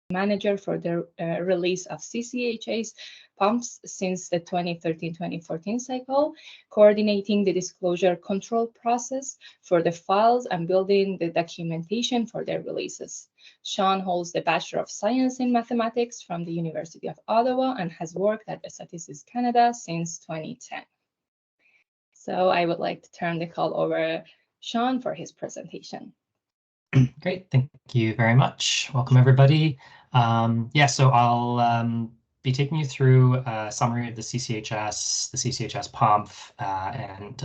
manager for the release of CCHS PUMFs since the 2013-2014 cycle, coordinating the disclosure control process for the files and building the documentation for their releases. Shawn holds the Bachelor of Science in Mathematics from the University of Ottawa and has worked at Statistics Canada since 2010. So I would like to turn the call over to Shawn for his presentation. Great, thank you very much. Welcome, everybody. So I'll be taking you through a summary of the CCHS PUMF, and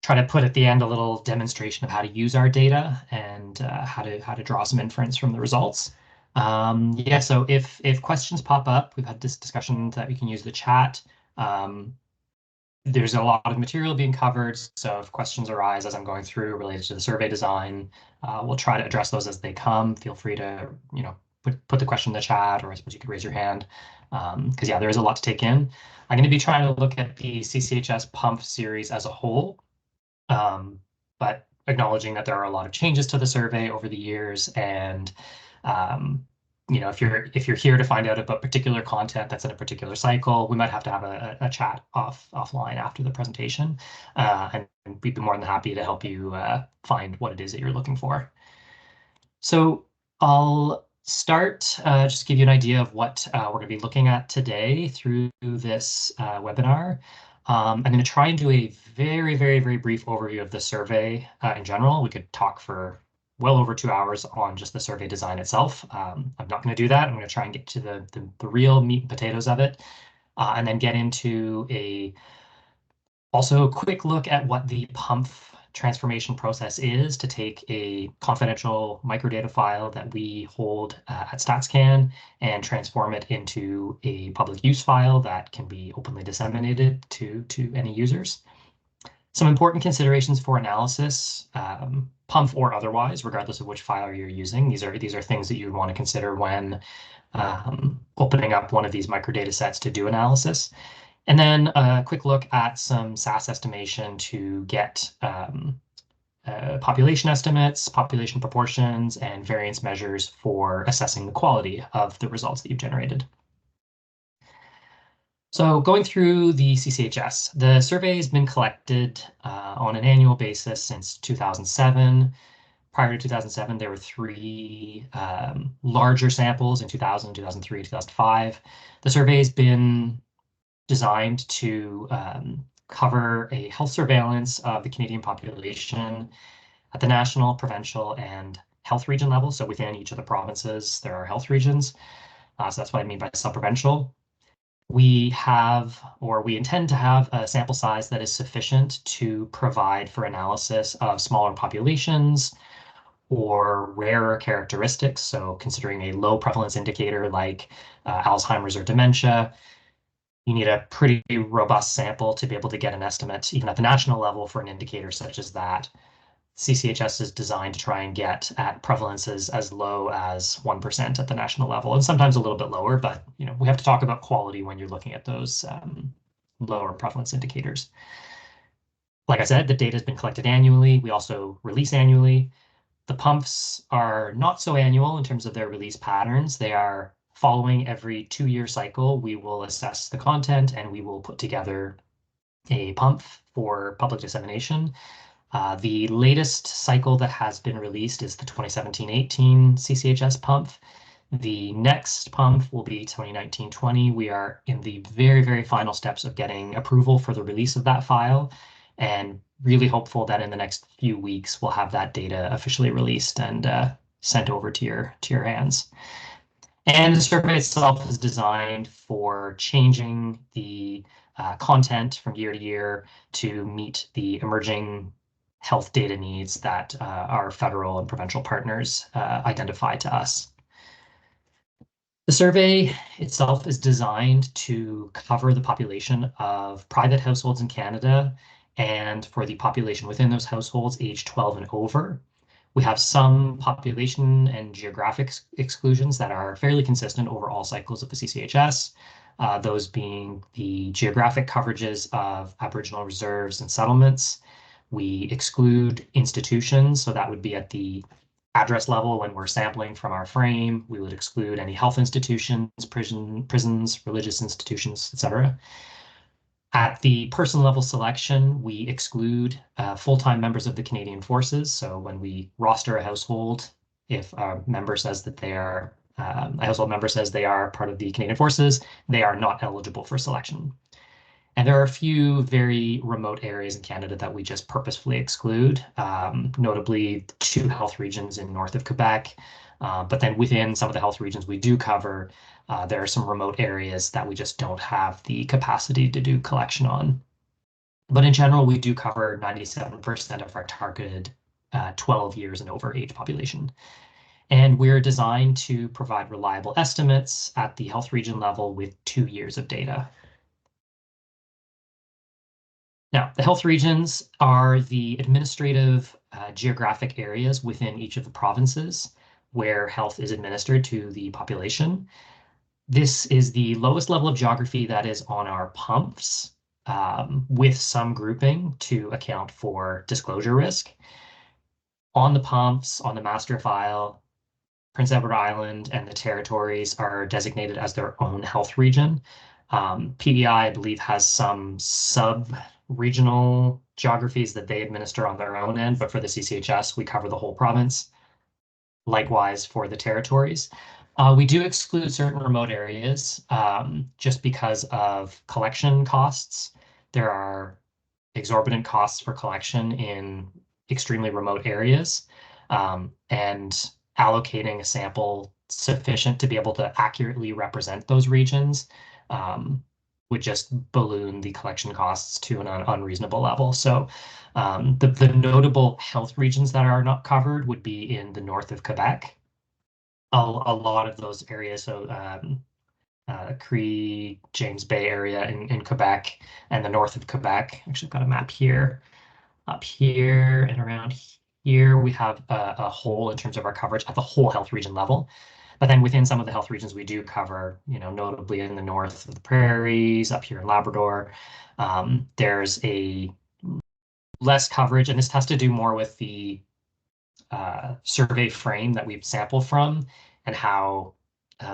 try to put at the end a little demonstration of how to use our data and how to draw some inference from the results. So if questions pop up, we've had this discussion that we can use the chat. There's a lot of material being covered, so if questions arise as I'm going through related to the survey design, we'll try to address those as they come. Feel free to, put the question in the chat, or I suppose you could raise your hand, because there is a lot to take in. I'm going to be trying to look at the CCHS PUMF series as a whole, but acknowledging that there are a lot of changes to the survey over the years, and if you're here to find out about particular content that's in a particular cycle, we might have to have a chat offline after the presentation, and we'd be more than happy to help you find what it is that you're looking for. So I'll start just to give you an idea of what we're going to be looking at today through this webinar. I'm going to try and do a very, very, very brief overview of the survey in general. We could talk for well over 2 hours on just the survey design itself. I'm not going to do that. I'm going to try and get to the real meat and potatoes of it, and then get into also a quick look at what the PUMF transformation process is to take a confidential microdata file that we hold at StatsCan and transform it into a public use file that can be openly disseminated to any users. Some important considerations for analysis, PUMF or otherwise, regardless of which file you're using. These are things that you would want to consider when opening up one of these microdata sets to do analysis. And then a quick look at some SAS estimation to get population estimates, population proportions, and variance measures for assessing the quality of the results that you've generated. So going through the CCHS, the survey has been collected on an annual basis since 2007. Prior to 2007, there were 3 larger samples in 2000, 2003, 2005. The survey has been designed to cover a health surveillance of the Canadian population at the national, provincial, and health region level. So within each of the provinces, there are health regions. So that's what I mean by sub-provincial. We intend to have a sample size that is sufficient to provide for analysis of smaller populations or rarer characteristics. So considering a low prevalence indicator like Alzheimer's or dementia, you need a pretty robust sample to be able to get an estimate, even at the national level, for an indicator such as that. CCHS is designed to try and get at prevalences as low as 1% at the national level, and sometimes a little bit lower, but we have to talk about quality when you're looking at those lower prevalence indicators. Like I said, the data has been collected annually. We also release annually. The PUMFs are not so annual in terms of their release patterns. They are following every 2-year cycle. We will assess the content and we will put together a PUMF for public dissemination. The latest cycle that has been released is the 2017-18 CCHS PUMF. The next PUMF will be 2019-20. We are in the very, very final steps of getting approval for the release of that file, and really hopeful that in the next few weeks we'll have that data officially released and sent over to your hands. And the survey itself is designed for changing the content from year to year to meet the emerging health data needs that our federal and provincial partners identify to us. The survey itself is designed to cover the population of private households in Canada and for the population within those households aged 12 and over. We have some population and geographic exclusions that are fairly consistent over all cycles of the CCHS, those being the geographic coverages of Aboriginal reserves and settlements. We exclude institutions, so that would be at the address level, when we're sampling from our frame, we would exclude any health institutions, prisons, religious institutions, etc. At the person level selection, we exclude full-time members of the Canadian Forces. So when we roster a household, if a member says that they are a household member says they are part of the Canadian Forces, they are not eligible for selection. And there are a few very remote areas in Canada that we just purposefully exclude, notably 2 health regions in north of Quebec. But then within some of the health regions we do cover, there are some remote areas that we just don't have the capacity to do collection on. But in general, we do cover 97% of our targeted 12 years and over age population. And we're designed to provide reliable estimates at the health region level with 2 years of data. Now, the health regions are the administrative geographic areas within each of the provinces where health is administered to the population. This is the lowest level of geography that is on our PUMFs, with some grouping to account for disclosure risk. On the PUMFs, on the master file, Prince Edward Island and the territories are designated as their own health region. PEI, I believe, has some sub-regional geographies that they administer on their own end, but for the CCHS, we cover the whole province. Likewise for the territories. We do exclude certain remote areas just because of collection costs. There are exorbitant costs for collection in extremely remote areas, and allocating a sample sufficient to be able to accurately represent those regions would just balloon the collection costs to an unreasonable level. So the notable health regions that are not covered would be in the north of Quebec. A lot of those areas, so Cree, James Bay area in Quebec and the north of Quebec. Actually, I've got a map here. Up here and around here, we have a hole in terms of our coverage at the whole health region level. But then within some of the health regions we do cover, notably in the north of the prairies, up here in Labrador, there's a less coverage, and this has to do more with the survey frame that we've sampled from and how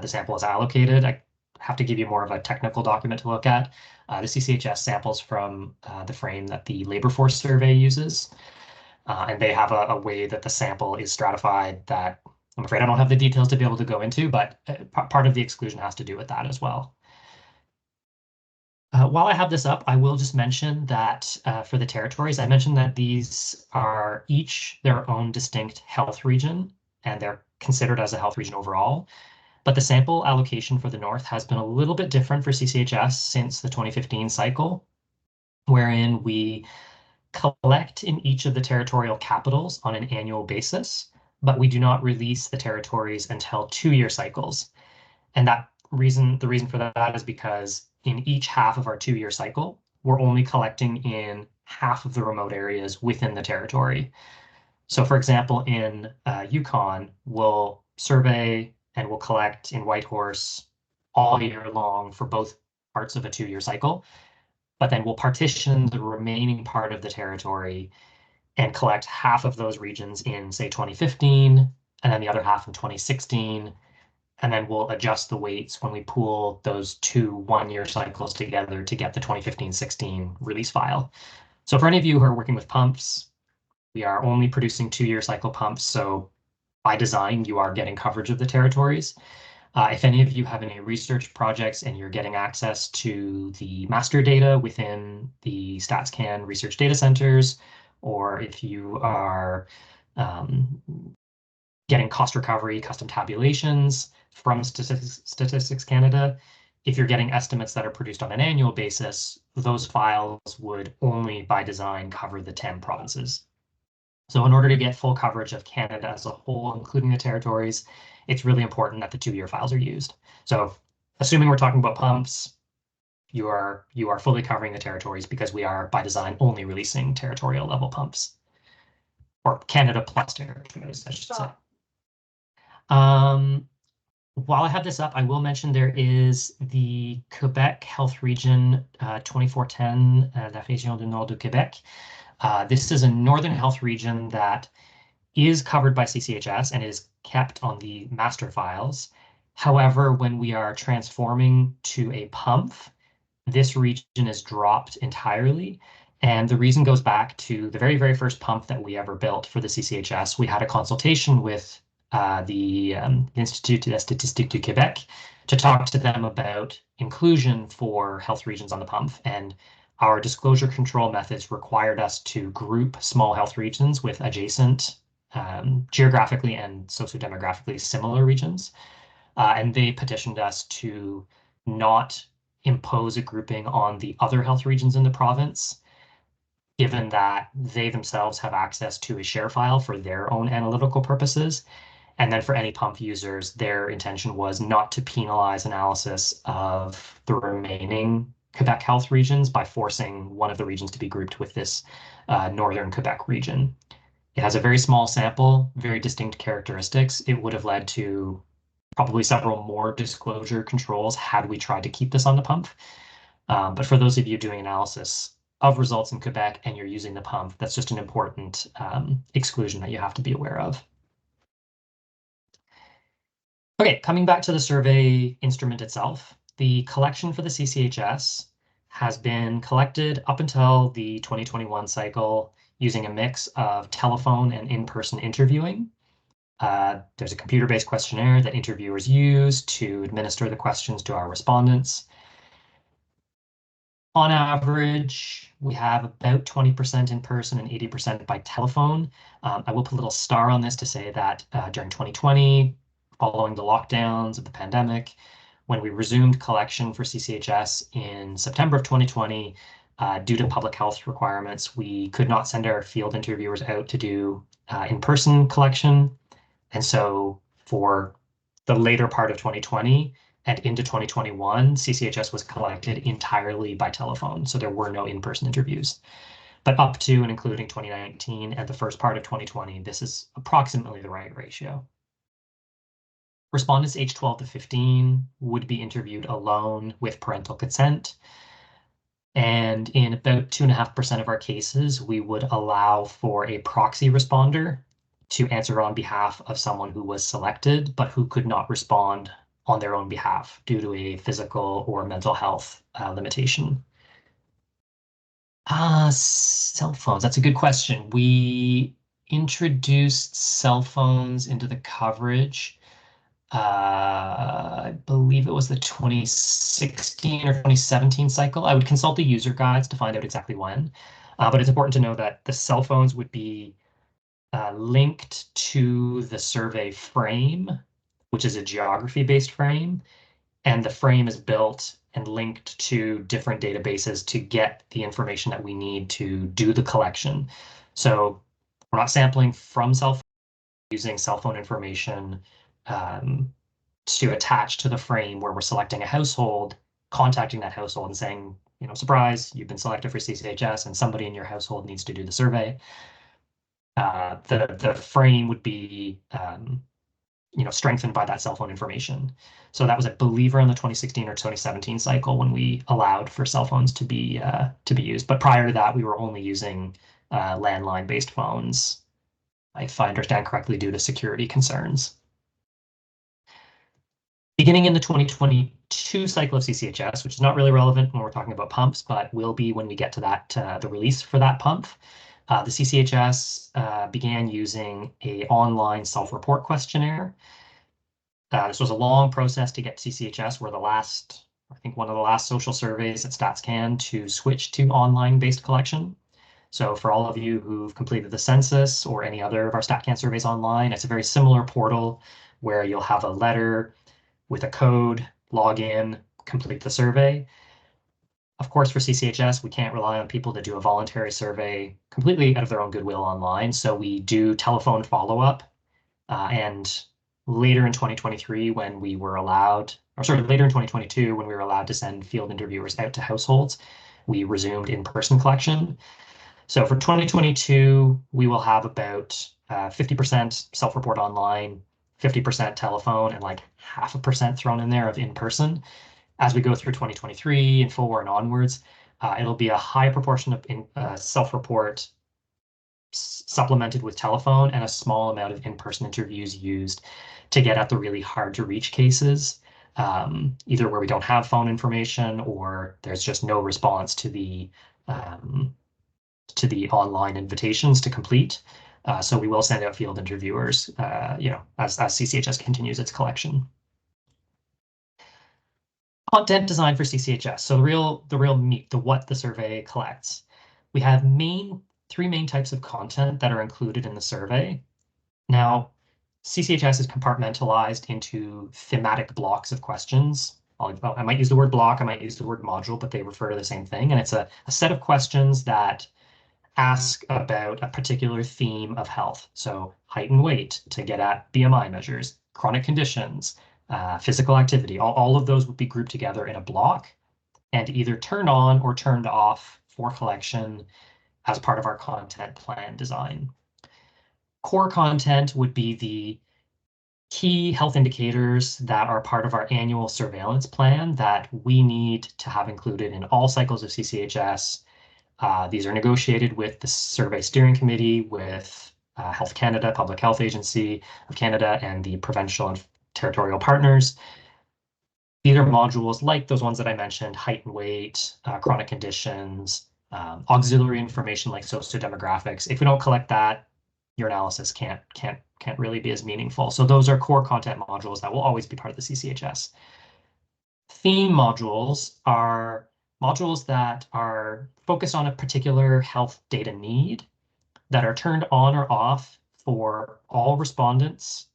the sample is allocated. I have to give you more of a technical document to look at. The CCHS samples from the frame that the labor force survey uses. And they have a way that the sample is stratified that I'm afraid I don't have the details to be able to go into, but part of the exclusion has to do with that as well. While I have this up, I will just mention that for the territories, I mentioned that these are each their own distinct health region, and they're considered as a health region overall. But the sample allocation for the North has been a little bit different for CCHS since the 2015 cycle, wherein we collect in each of the territorial capitals on an annual basis, but we do not release the territories until 2-year cycles. And the reason for that is because in each half of our 2-year cycle, we're only collecting in half of the remote areas within the territory. So for example, in Yukon, we'll survey and we'll collect in Whitehorse all year long for both parts of a 2-year cycle, but then we'll partition the remaining part of the territory and collect half of those regions in, say, 2015, and then the other half in 2016, and then we'll adjust the weights when we pool those 2 1-year cycles together to get the 2015-16 release file. So for any of you who are working with PUMFs, we are only producing 2-year cycle PUMFs, so by design, you are getting coverage of the territories. If any of you have any research projects and you're getting access to the master data within the StatsCan research data centers, or if you are getting cost recovery, custom tabulations from Statistics Canada, if you're getting estimates that are produced on an annual basis, those files would only by design cover the 10 provinces. So in order to get full coverage of Canada as a whole, including the territories, it's really important that the 2-year files are used. So assuming we're talking about PUMFs, you are fully covering the territories because we are by design only releasing territorial level PUMFs, or Canada plus territories, I should say. While I have this up, I will mention there is the Quebec Health Region 2410, La Région du Nord du Québec. This is a northern health region that is covered by CCHS and is kept on the master files. However, when we are transforming to a PUMF, this region is dropped entirely. And the reason goes back to the very, very first PUMF that we ever built for the CCHS. We had a consultation with the Institut de la Statistique du Québec to talk to them about inclusion for health regions on the PUMF. And our disclosure control methods required us to group small health regions with adjacent geographically and sociodemographically similar regions. And they petitioned us to not impose a grouping on the other health regions in the province, given that they themselves have access to a share file for their own analytical purposes. And then for any PUMF users, their intention was not to penalize analysis of the remaining Quebec health regions by forcing one of the regions to be grouped with this northern Quebec region. It has a very small sample, very distinct characteristics. It would have led to probably several more disclosure controls had we tried to keep this on the PUMF. But for those of you doing analysis of results in Quebec and you're using the PUMF, that's just an important exclusion that you have to be aware of. Okay, coming back to the survey instrument itself, the collection for the CCHS has been collected up until the 2021 cycle using a mix of telephone and in-person interviewing. There's a computer-based questionnaire that interviewers use to administer the questions to our respondents. On average, we have about 20% in person and 80% by telephone. I will put a little star on this to say that during 2020, following the lockdowns of the pandemic, when we resumed collection for CCHS in September of 2020, due to public health requirements, we could not send our field interviewers out to do in-person collection. And so for the later part of 2020 and into 2021, CCHS was collected entirely by telephone. So there were no in-person interviews. But up to and including 2019 and the first part of 2020, this is approximately the right ratio. Respondents aged 12 to 15 would be interviewed alone with parental consent. And in about 2.5% of our cases, we would allow for a proxy responder to answer on behalf of someone who was selected, but who could not respond on their own behalf due to a physical or mental health limitation. Cell phones, that's a good question. We introduced cell phones into the coverage. I believe it was the 2016 or 2017 cycle. I would consult the user guides to find out exactly when, but it's important to know that the cell phones would be linked to the survey frame, which is a geography-based frame, and the frame is built and linked to different databases to get the information that we need to do the collection. So we're not sampling from cell phone, using cell phone information to attach to the frame where we're selecting a household, contacting that household and saying, you know, surprise, you've been selected for CCHS and somebody in your household needs to do the survey. The frame would be strengthened by that cell phone information. So that was, I believe, around the 2016 or 2017 cycle when we allowed for cell phones to be used. But prior to that, we were only using landline-based phones, if I understand correctly, due to security concerns. Beginning in the 2022 cycle of CCHS, which is not really relevant when we're talking about PUMFs, but will be when we get to that the release for that PUMF, the CCHS began using an online self-report questionnaire. This was a long process to get CCHS. We're I think one of the last social surveys at StatsCan to switch to online-based collection. So for all of you who've completed the census or any other of our StatCan surveys online, it's a very similar portal where you'll have a letter with a code, log in, complete the survey. Of course, for CCHS, we can't rely on people to do a voluntary survey completely out of their own goodwill online. So we do telephone follow-up. And later in 2023, when we were allowed, or sorry, later in 2022, when we were allowed to send field interviewers out to households, we resumed in-person collection. So for 2022, we will have about 50% self-report online, 50% telephone, and like 0.5% thrown in there of in-person. As we go through 2023 and forward and onwards, it'll be a high proportion of self-report, supplemented with telephone and a small amount of in-person interviews used to get at the really hard to reach cases, either where we don't have phone information or there's just no response to the online invitations to complete. So we will send out field interviewers, as CCHS continues its collection. Content design for CCHS. So the real meat, what the survey collects. We have three main types of content that are included in the survey. Now, CCHS is compartmentalized into thematic blocks of questions. I might use the word block, I might use the word module, but they refer to the same thing. And it's a set of questions that ask about a particular theme of health. So height and weight to get at BMI measures, chronic conditions, physical activity. All of those would be grouped together in a block and either turned on or turned off for collection as part of our content plan design. Core content would be the key health indicators that are part of our annual surveillance plan that we need to have included in all cycles of CCHS. These are negotiated with the Survey Steering Committee, with Health Canada, Public Health Agency of Canada, and the provincial and territorial partners. These are modules like those ones that I mentioned: height and weight, chronic conditions, auxiliary information like sociodemographics. If we don't collect that, your analysis can't really be as meaningful. So those are core content modules that will always be part of the CCHS. Theme modules are modules that are focused on a particular health data need that are turned on or off for all respondents,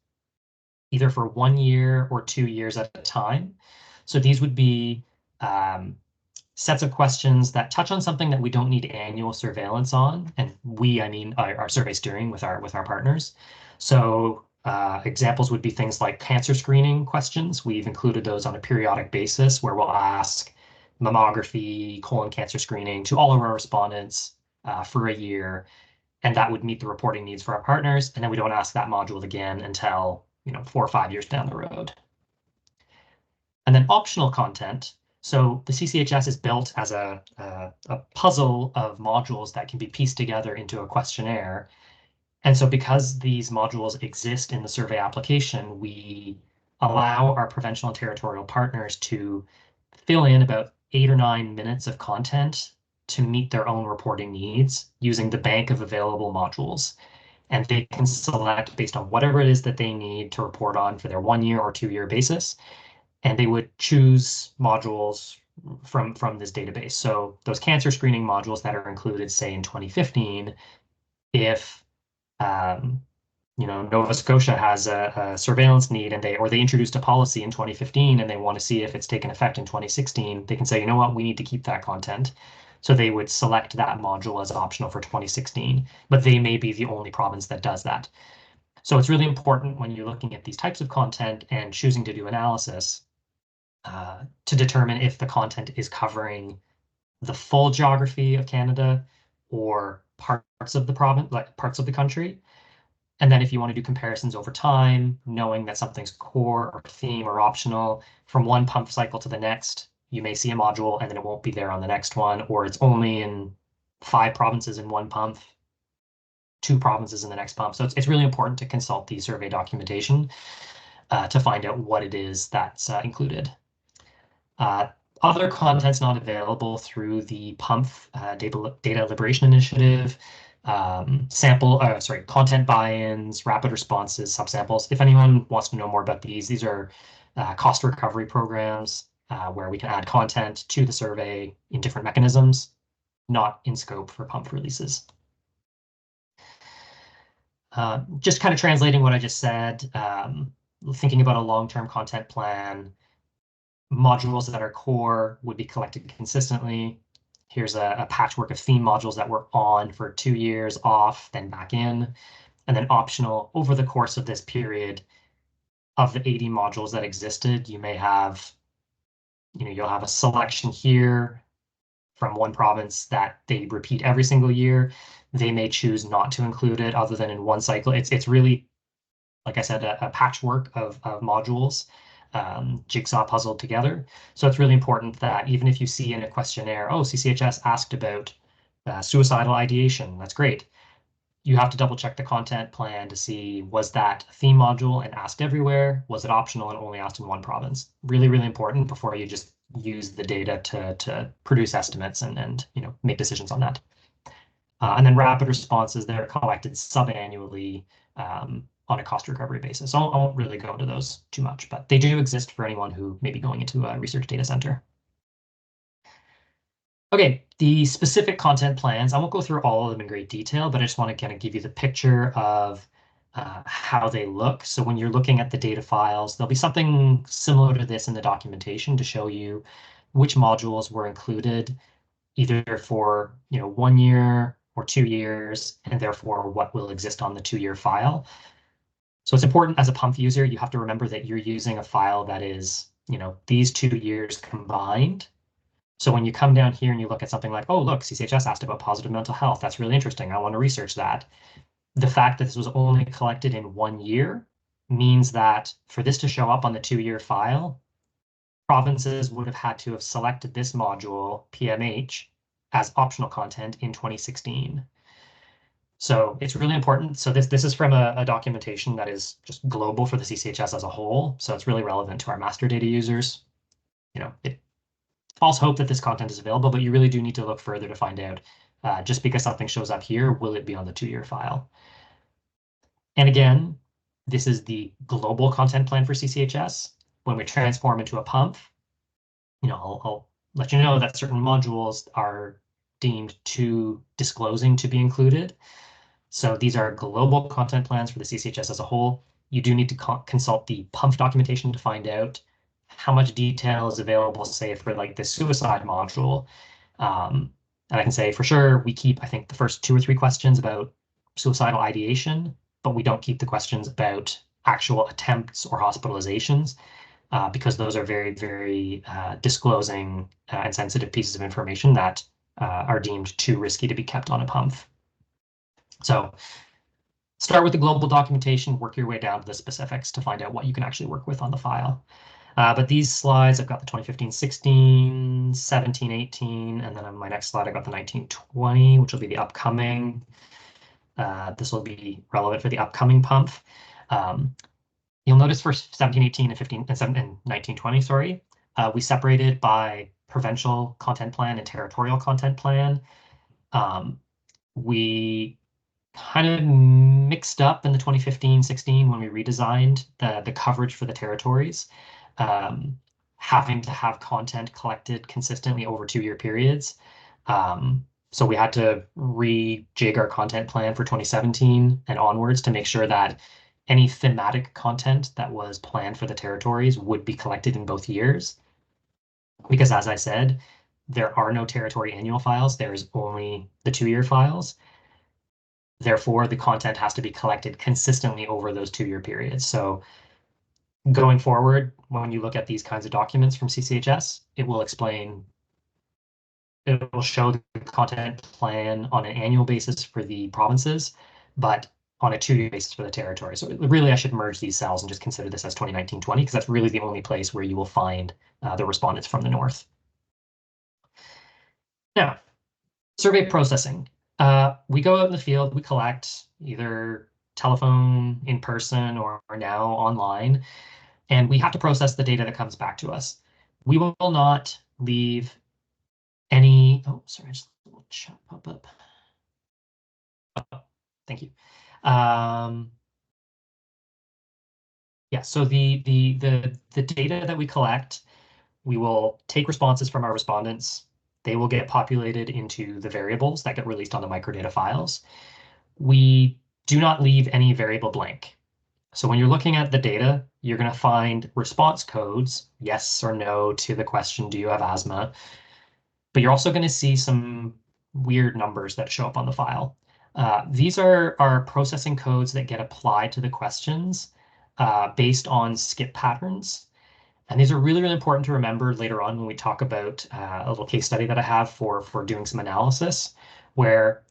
either for 1 year or 2 years at a time. So these would be sets of questions that touch on something that we don't need annual surveillance on. And I mean our survey steering with our partners. So examples would be things like cancer screening questions. We've included those on a periodic basis where we'll ask mammography, colon cancer screening to all of our respondents for a year. And that would meet the reporting needs for our partners. And then we don't ask that module again until 4 or 5 years down the road. And then optional content. So the CCHS is built as a puzzle of modules that can be pieced together into a questionnaire. And so because these modules exist in the survey application, we allow our provincial and territorial partners to fill in about 8 or 9 minutes of content to meet their own reporting needs using the bank of available modules. And they can select based on whatever it is that they need to report on for their 1 year or 2 year basis. And they would choose modules from this database. So those cancer screening modules that are included, say in 2015, if Nova Scotia has a surveillance need and they introduced a policy in 2015 and they want to see if it's taken effect in 2016, they can say, you know what, we need to keep that content. So they would select that module as optional for 2016, but they may be the only province that does that. So it's really important when you're looking at these types of content and choosing to do analysis to determine if the content is covering the full geography of Canada or parts of the province, like parts of the country. And then if you want to do comparisons over time, knowing that something's core or theme or optional from one PUMF cycle to the next, you may see a module and then it won't be there on the next one, or it's only in 5 provinces in one PUMF, 2 provinces in the next PUMF. So it's really important to consult the survey documentation to find out what it is that's included. Other content's not available through the PUMF Data Liberation Initiative, content buy-ins, rapid responses, subsamples. If anyone wants to know more about these are cost recovery programs where we can add content to the survey in different mechanisms, not in scope for PUMF releases. Just kind of translating what I just said, thinking about a long-term content plan, modules that are core would be collected consistently. Here's a patchwork of theme modules that were on for 2 years, off, then back in, and then optional over the course of this period. Of the 80 modules that existed, you may have, you'll have a selection here from one province that they repeat every single year. They may choose not to include it other than in one cycle. It's really, like I said, a patchwork of modules, jigsaw puzzled together. So it's really important that even if you see in a questionnaire, oh, CCHS asked about suicidal ideation, that's great. you have to double check the content plan to see, was that a theme module and asked everywhere? Was it optional and only asked in one province? Really, really important before you just use the data to produce estimates and make decisions on that. And then rapid responses, they're collected sub-annually on a cost recovery basis. So I won't really go into those too much, but they do exist for anyone who may be going into a research data center. Okay, the specific content plans, I won't go through all of them in great detail, but I just want to kind of give you the picture of how they look. So when you're looking at the data files, there'll be something similar to this in the documentation to show you which modules were included, either for 1 year or 2 years, and therefore what will exist on the 2-year file. So it's important as a PUMF user, you have to remember that you're using a file that is, these 2 years combined. So when you come down here and you look at something like, oh, look, CCHS asked about positive mental health. That's really interesting. I want to research that. The fact that this was only collected in 1 year means that for this to show up on the 2-year file, provinces would have had to have selected this module, PMH, as optional content in 2016. So it's really important. So this is from a documentation that is just global for the CCHS as a whole. So it's really relevant to our master data users. It false hope that this content is available, but you really do need to look further to find out. Just because something shows up here, will it be on the 2-year file? And again, this is the global content plan for CCHS. When we transform into a PUMF, I'll let you know that certain modules are deemed too disclosing to be included. So these are global content plans for the CCHS as a whole. You do need to consult the PUMF documentation to find out how much detail is available, say, for like the suicide module. And I can say for sure, we keep, I think, the first 2 or 3 questions about suicidal ideation, but we don't keep the questions about actual attempts or hospitalizations, because those are very, very disclosing and sensitive pieces of information that are deemed too risky to be kept on a PUMF. So start with the global documentation, work your way down to the specifics to find out what you can actually work with on the file. But these slides, I've got the 2015-16, 17-18, and then on my next slide, I got the 19-20, which will be the upcoming. This will be relevant for the upcoming PUMF. You'll notice for 17-18 and 15 and 19-20, sorry, we separated by provincial content plan and territorial content plan. We kind of mixed up in the 2015-16 when we redesigned the coverage for the territories, having to have content collected consistently over 2-year periods. So we had to rejig our content plan for 2017 and onwards to make sure that any thematic content that was planned for the territories would be collected in both years. Because as I said, there are no territory annual files. There's only the 2-year files. Therefore, the content has to be collected consistently over those 2-year periods. So going forward, when you look at these kinds of documents from CCHS, it will show the content plan on an annual basis for the provinces, but on a 2-year basis for the territory. So really, I should merge these cells and just consider this as 2019-20, because that's really the only place where you will find the respondents from the north. Now, survey processing. We go out in the field, we collect either telephone, in person, or now online, and we have to process the data that comes back to us. We will not leave any, oh, sorry, just a little chat pop up. Oh, thank you. Yeah, so the data that we collect, we will take responses from our respondents. They will get populated into the variables that get released on the microdata files. We do not leave any variable blank. So when you're looking at the data, you're going to find response codes, yes or no to the question, do you have asthma? But you're also going to see some weird numbers that show up on the file. These are processing codes that get applied to the questions based on skip patterns. And these are really, really important to remember later on when we talk about a little case study that I have for doing some analysis, where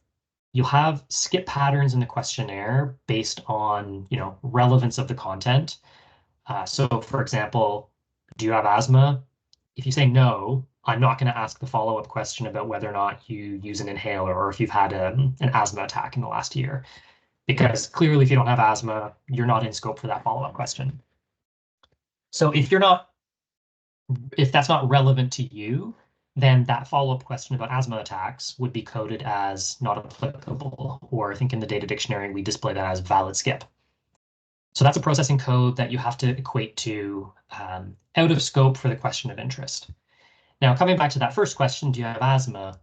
you have skip patterns in the questionnaire based on relevance of the content. So for example, do you have asthma? If you say no, I'm not going to ask the follow-up question about whether or not you use an inhaler or if you've had an asthma attack in the last year, because clearly if you don't have asthma, you're not in scope for that follow-up question. So if that's not relevant to you, then that follow-up question about asthma attacks would be coded as not applicable, or I think in the data dictionary, we display that as valid skip. So that's a processing code that you have to equate to out of scope for the question of interest. Now, coming back to that first question, do you have asthma?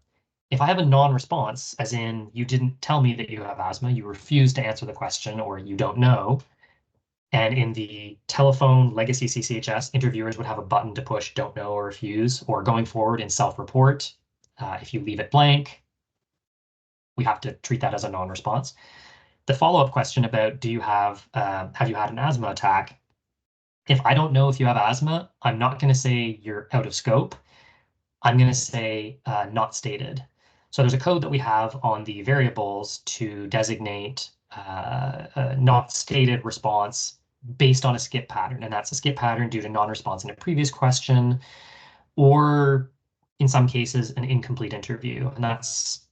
If I have a non-response, as in you didn't tell me that you have asthma, you refused to answer the question, or you don't know, and in the telephone legacy CCHS, interviewers would have a button to push don't know or refuse, or going forward in self-report, if you leave it blank, we have to treat that as a non-response. The follow-up question about have you had an asthma attack? If I don't know if you have asthma, I'm not going to say you're out of scope. I'm going to say not stated. So there's a code that we have on the variables to designate a not stated response based on a skip pattern. And that's a skip pattern due to non-response in a previous question, or in some cases, an incomplete interview. And that's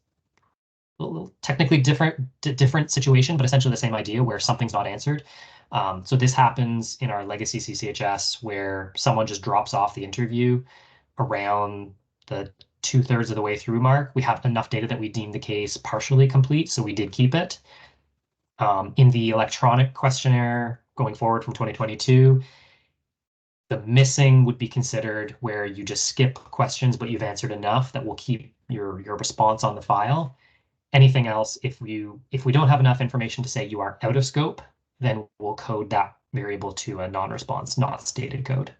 a little technically different situation, but essentially the same idea where something's not answered. So this happens in our legacy CCHS where someone just drops off the interview around the 2/3 of the way through mark. We have enough data that we deem the case partially complete, so we did keep it. In the electronic questionnaire going forward from 2022, the missing would be considered where you just skip questions, but you've answered enough that will keep your response on the file. Anything else, if we don't have enough information to say you are out of scope, then we'll code that variable to a non-response, not stated code.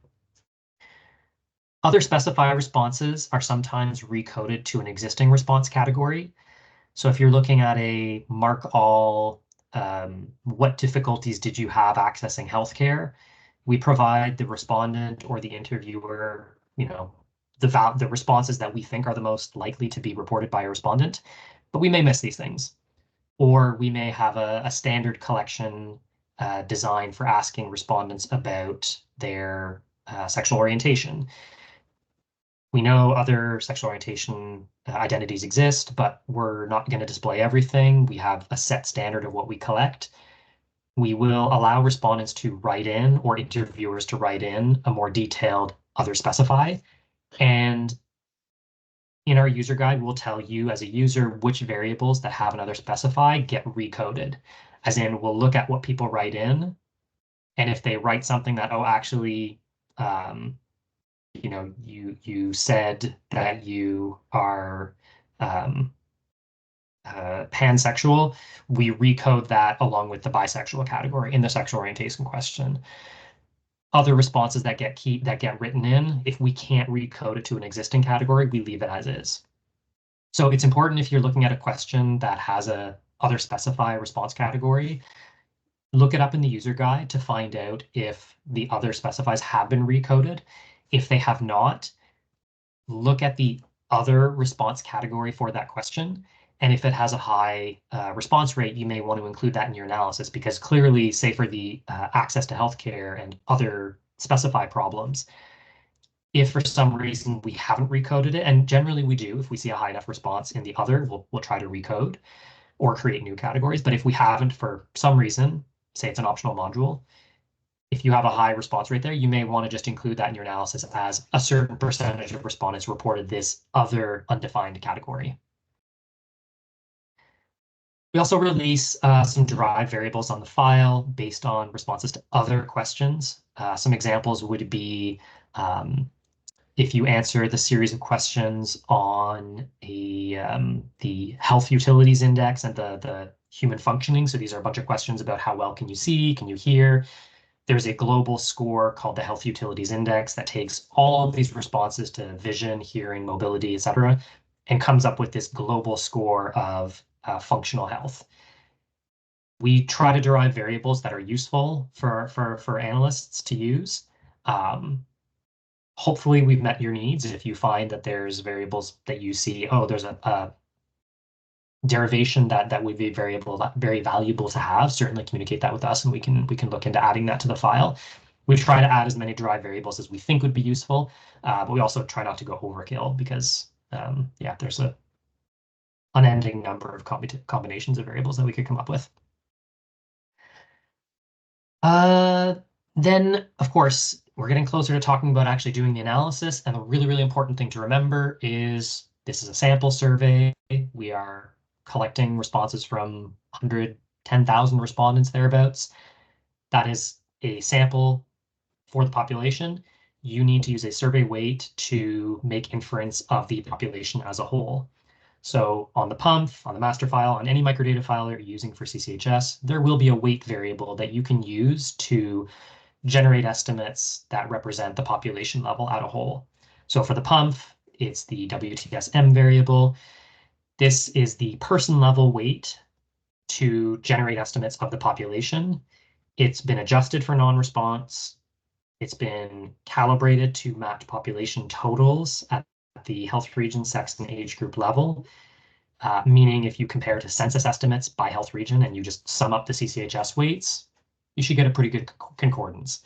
Other specifier responses are sometimes recoded to an existing response category. So if you're looking at a mark all, what difficulties did you have accessing healthcare? We provide the respondent or the interviewer, the responses that we think are the most likely to be reported by a respondent, but we may miss these things. Or we may have a standard collection designed for asking respondents about their sexual orientation. We know other sexual orientation identities exist, but we're not going to display everything. We have a set standard of what we collect. We will allow respondents to write in, or interviewers to write in, a more detailed other specify. And in our user guide, we'll tell you as a user which variables that have another specify get recoded. As in, we'll look at what people write in, and if they write something that, oh, actually, you said that you are pansexual, we recode that along with the bisexual category in the sexual orientation question. Other responses that get written in, if we can't recode it to an existing category, we leave it as is. So it's important if you're looking at a question that has a other specify response category, look it up in the user guide to find out if the other specifies have been recoded. If they have not, look at the other response category for that question. And if it has a high response rate, you may want to include that in your analysis, because clearly, say for the access to healthcare and other specify problems, if for some reason we haven't recoded it, and generally we do, if we see a high enough response in the other, we'll try to recode or create new categories. But if we haven't for some reason, say it's an optional module, if you have a high response rate there, you may want to just include that in your analysis as a certain percentage of respondents reported this other undefined category. We also release some derived variables on the file based on responses to other questions. Some examples would be if you answer the series of questions on the health utilities index and the human functioning. So these are a bunch of questions about how well can you see, can you hear? There's a global score called the Health Utilities Index that takes all of these responses to vision, hearing, mobility, etc., and comes up with this global score of functional health. We try to derive variables that are useful for analysts to use. Hopefully we've met your needs. If you find that there's variables that you see, oh, there's a derivation that would be very valuable to have, certainly communicate that with us, and we can look into adding that to the file. We try to add as many derived variables as we think would be useful, but we also try not to go overkill because, yeah, there's a unending number of combinations of variables that we could come up with. Then, of course, we're getting closer to talking about actually doing the analysis. And the really, really important thing to remember is this is a sample survey. We are collecting responses from 110,000 respondents thereabouts. That is a sample for the population. You need to use a survey weight to make inference of the population as a whole. So on the PUMF, on the master file, on any microdata file you're using for CCHS, there will be a weight variable that you can use to generate estimates that represent the population level as a whole. So for the PUMF, it's the WTSM variable. This is the person level weight to generate estimates of the population. It's been adjusted for non-response. It's been calibrated to match population totals at the health region, sex, and age group level, meaning if you compare to census estimates by health region and you just sum up the CCHS weights, you should get a pretty good concordance.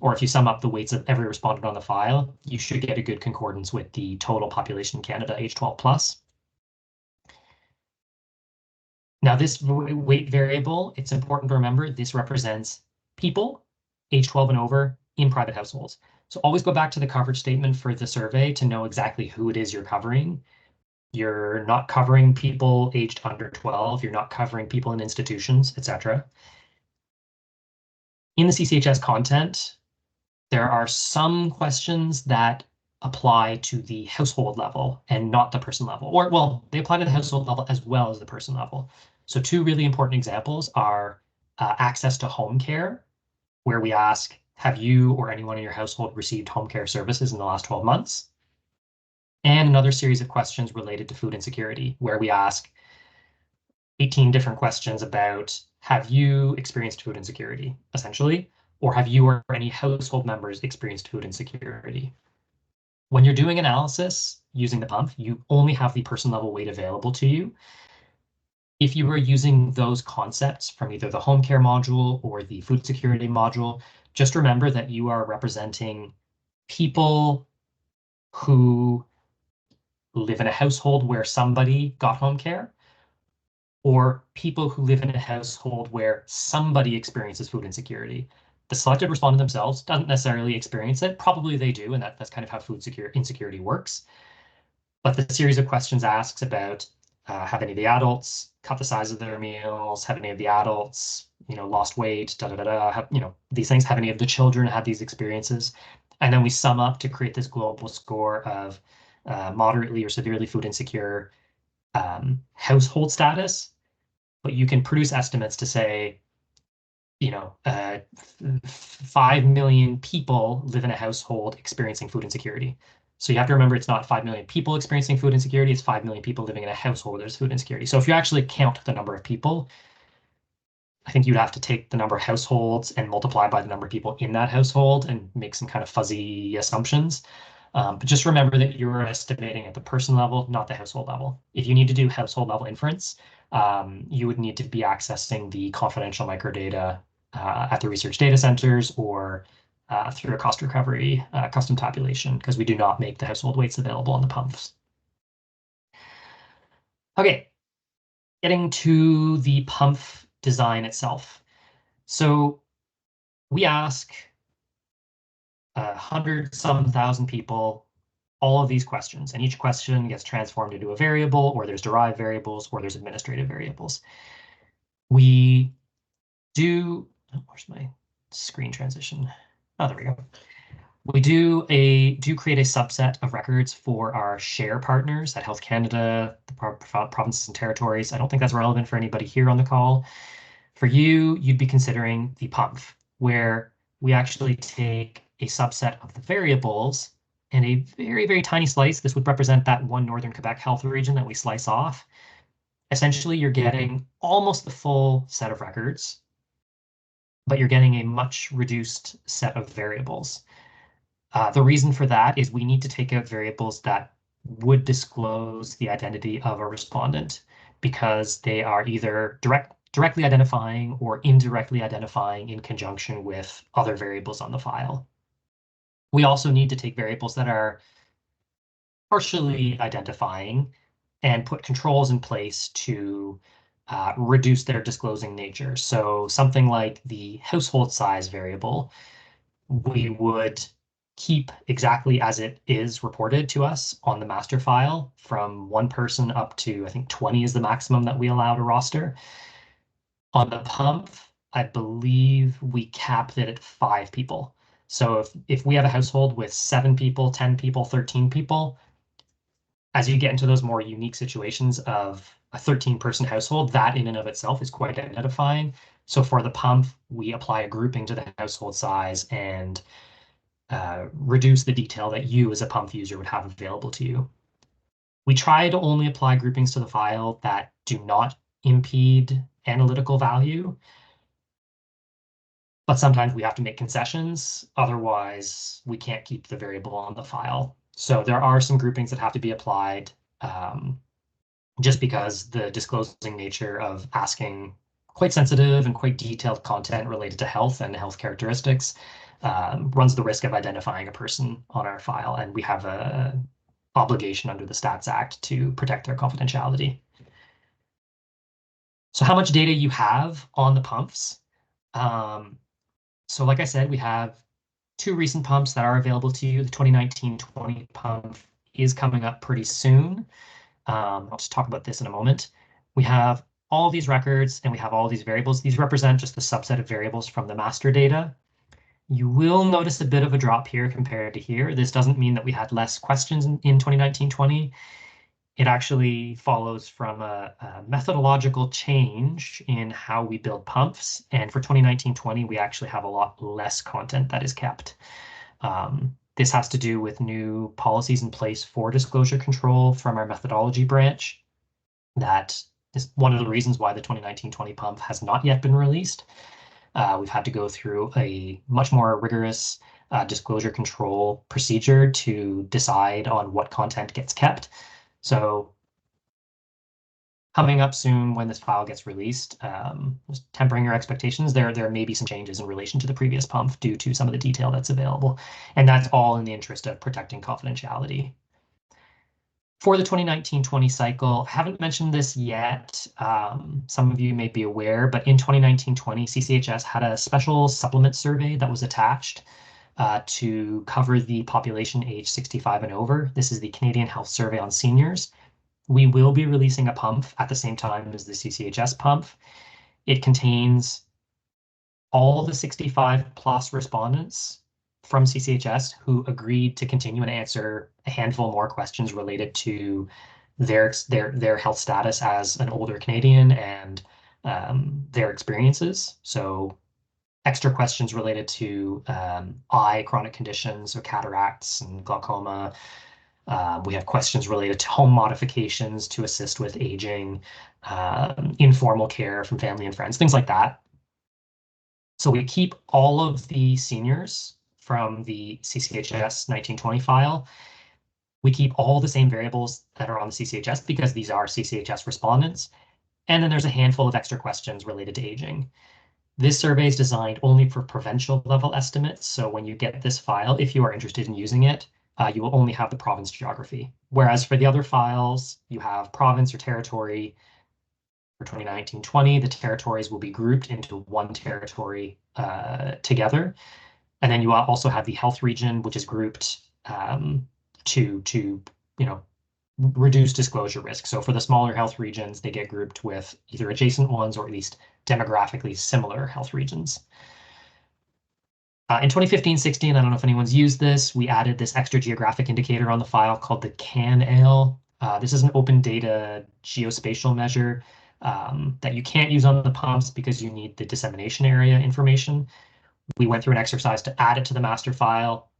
Or if you sum up the weights of every respondent on the file, you should get a good concordance with the total population in Canada, age 12 plus. Now, this weight variable, it's important to remember this represents people age 12 and over in private households. So always go back to the coverage statement for the survey to know exactly who it is you're covering. You're not covering people aged under 12. You're not covering people in institutions, etc. In the CCHS content, there are some questions that apply to the household level and not the person level. Or, well, they apply to the household level as well as the person level. So two really important examples are access to home care, where we ask, have you or anyone in your household received home care services in the last 12 months? And another series of questions related to food insecurity, where we ask 18 different questions about, have you experienced food insecurity, essentially, or have you or any household members experienced food insecurity? When you're doing analysis using the PUMF, you only have the person level weight available to you. If you were using those concepts from either the home care module or the food security module, just remember that you are representing people who live in a household where somebody got home care, or people who live in a household where somebody experiences food insecurity. The selected respondent themselves doesn't necessarily experience it. Probably they do, and that's kind of how food insecurity works. But the series of questions asks about have any of the adults cut the size of their meals? Have any of the adults, lost weight? Have, these things. Have any of the children had these experiences? And then we sum up to create this global score of moderately or severely food insecure household status. But you can produce estimates to say, 5 million people live in a household experiencing food insecurity. So you have to remember it's not 5 million people experiencing food insecurity, it's 5 million people living in a household where there's food insecurity. So if you actually count the number of people, I think you'd have to take the number of households and multiply by the number of people in that household and make some kind of fuzzy assumptions. But just remember that you're estimating at the person level, not the household level. If you need to do household level inference, you would need to be accessing the confidential microdata at the research data centers or through a cost recovery custom tabulation, because we do not make the household weights available on the PUMFs. Okay, getting to the PUMF design itself. So we ask 100-some-thousand people all of these questions, and each question gets transformed into a variable, or there's derived variables, or there's administrative variables. We do, where's my screen transition? Oh, there we go. We do create a subset of records for our share partners at Health Canada, the provinces and territories. I don't think that's relevant for anybody here on the call. For you, you'd be considering the PUMF, where we actually take a subset of the variables and a very, very tiny slice. This would represent that one Northern Quebec health region that we slice off. Essentially, you're getting almost the full set of records, but you're getting a much reduced set of variables. The reason for that is we need to take out variables that would disclose the identity of a respondent because they are either directly identifying or indirectly identifying in conjunction with other variables on the file. We also need to take variables that are partially identifying and put controls in place to reduce their disclosing nature. So something like the household size variable, we would keep exactly as it is reported to us on the master file from 1 person up to, I think 20 is the maximum that we allow to roster. On the PUMF, I believe we capped it at 5 people. So if we have a household with 7 people, 10 people, 13 people, as you get into those more unique situations of a 13-person household, that in and of itself is quite identifying. So for the PUMF, we apply a grouping to the household size and reduce the detail that you as a PUMF user would have available to you. We try to only apply groupings to the file that do not impede analytical value, but sometimes we have to make concessions. Otherwise, we can't keep the variable on the file. So there are some groupings that have to be applied just because the disclosing nature of asking quite sensitive and quite detailed content related to health and health characteristics runs the risk of identifying a person on our file, and we have an obligation under the Stats Act to protect their confidentiality. So how much data you have on the PUMFs? So like I said, we have 2 recent PUMFs that are available to you. The 2019-20 PUMF is coming up pretty soon. I'll just talk about this in a moment. We have all these records and we have all these variables. These represent just the subset of variables from the master data. You will notice a bit of a drop here compared to here. This doesn't mean that we had less questions in 2019-20. It actually follows from a methodological change in how we build PUMFs. And for 2019-20, we actually have a lot less content that is kept. This has to do with new policies in place for disclosure control from our methodology branch. That is one of the reasons why the 2019-20 PUMF has not yet been released. We've had to go through a much more rigorous disclosure control procedure to decide on what content gets kept. So coming up soon when this file gets released, just tempering your expectations, there may be some changes in relation to the previous PUMF due to some of the detail that's available. And that's all in the interest of protecting confidentiality. For the 2019-20 cycle, I haven't mentioned this yet. Some of you may be aware, but in 2019-20, CCHS had a special supplement survey that was attached to cover the population age 65 and over. This is the Canadian Health Survey on Seniors. We will be releasing a PUMF at the same time as the CCHS PUMF. It contains all the 65 plus respondents from CCHS who agreed to continue and answer a handful more questions related to their health status as an older Canadian and their experiences. So extra questions related to eye chronic conditions, so cataracts and glaucoma. We have questions related to home modifications to assist with aging, informal care from family and friends, things like that. So we keep all of the seniors from the CCHS 1920 file. We keep all the same variables that are on the CCHS because these are CCHS respondents. And then there's a handful of extra questions related to aging. This survey is designed only for provincial level estimates. So when you get this file, if you are interested in using it, you will only have the province geography. Whereas for the other files, you have province or territory. For 2019-20, the territories will be grouped into one territory together. And then you also have the health region, which is grouped to reduce disclosure risk. So for the smaller health regions, they get grouped with either adjacent ones or at least demographically similar health regions. In 2015-16, I don't know if anyone's used this, we added this extra geographic indicator on the file called the CAN-AL. This is an open data geospatial measure that you can't use on the PUMFs because you need the dissemination area information. We went through an exercise to add it to the master file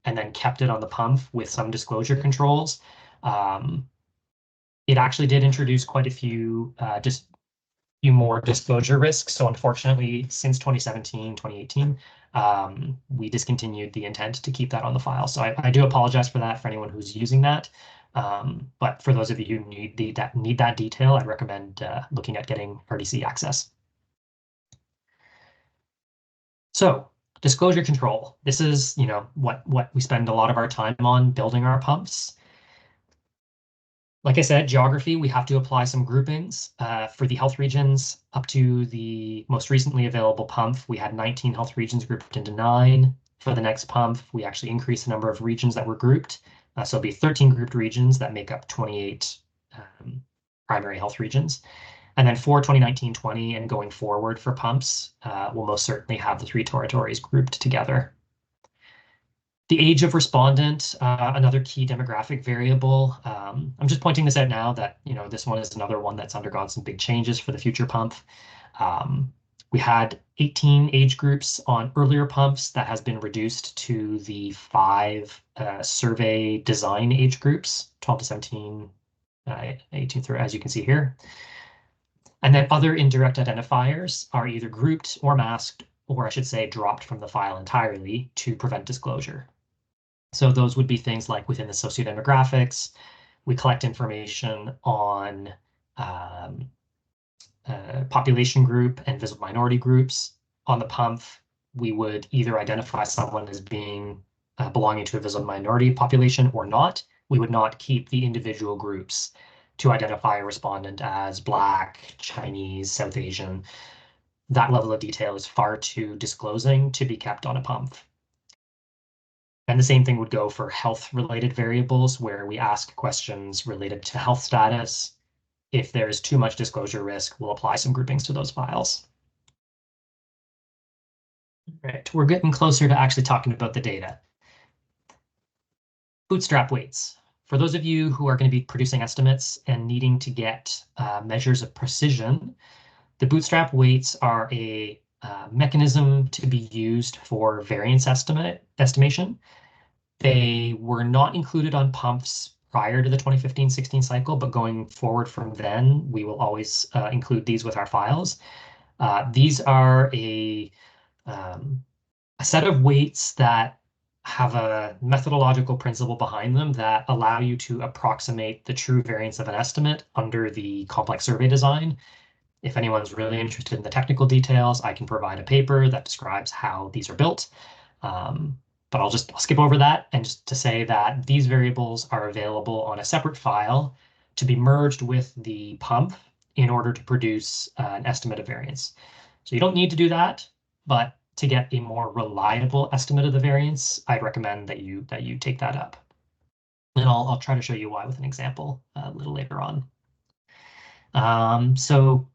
and then kept it on the PUMF with some disclosure controls. It actually did introduce quite a few more disclosure risks. So unfortunately, since 2017, 2018, we discontinued the intent to keep that on the file. So I do apologize for that for anyone who's using that. But for those of you who need that detail, I'd recommend looking at getting RDC access. So disclosure control. This is, what we spend a lot of our time on building our pumps. Like I said, geography, we have to apply some groupings. For the health regions, up to the most recently available PUMF, we had 19 health regions grouped into 9. For the next PUMF, we actually increased the number of regions that were grouped. So it'll be 13 grouped regions that make up 28 primary health regions. And then for 2019-20 and going forward for PUMFs, we'll most certainly have the 3 territories grouped together. The age of respondent, another key demographic variable. I'm just pointing this out now that, this one is another one that's undergone some big changes for the future PUMF. We had 18 age groups on earlier PUMFs that has been reduced to the 5 survey design age groups, 12 to 17, 18 through, as you can see here. And then other indirect identifiers are either grouped or masked, or I should say dropped from the file entirely to prevent disclosure. So those would be things like within the sociodemographics, we collect information on population group and visible minority groups. On the PUMF, we would either identify someone as being belonging to a visible minority population or not. We would not keep the individual groups to identify a respondent as Black, Chinese, South Asian. That level of detail is far too disclosing to be kept on a PUMF. And the same thing would go for health-related variables, where we ask questions related to health status. If there's too much disclosure risk, we'll apply some groupings to those files. Right, we're getting closer to actually talking about the data. Bootstrap weights. For those of you who are going to be producing estimates and needing to get measures of precision, the bootstrap weights are a mechanism to be used for variance estimation. They were not included on PUMFs prior to the 2015-16 cycle, but going forward from then, we will always include these with our files. These are a set of weights that have a methodological principle behind them that allow you to approximate the true variance of an estimate under the complex survey design. If anyone's really interested in the technical details, I can provide a paper that describes how these are built. But I'll skip over that, and just to say that these variables are available on a separate file to be merged with the PUMF in order to produce an estimate of variance. So you don't need to do that, but to get a more reliable estimate of the variance, I'd recommend that you take that up. And I'll try to show you why with an example a little later on. So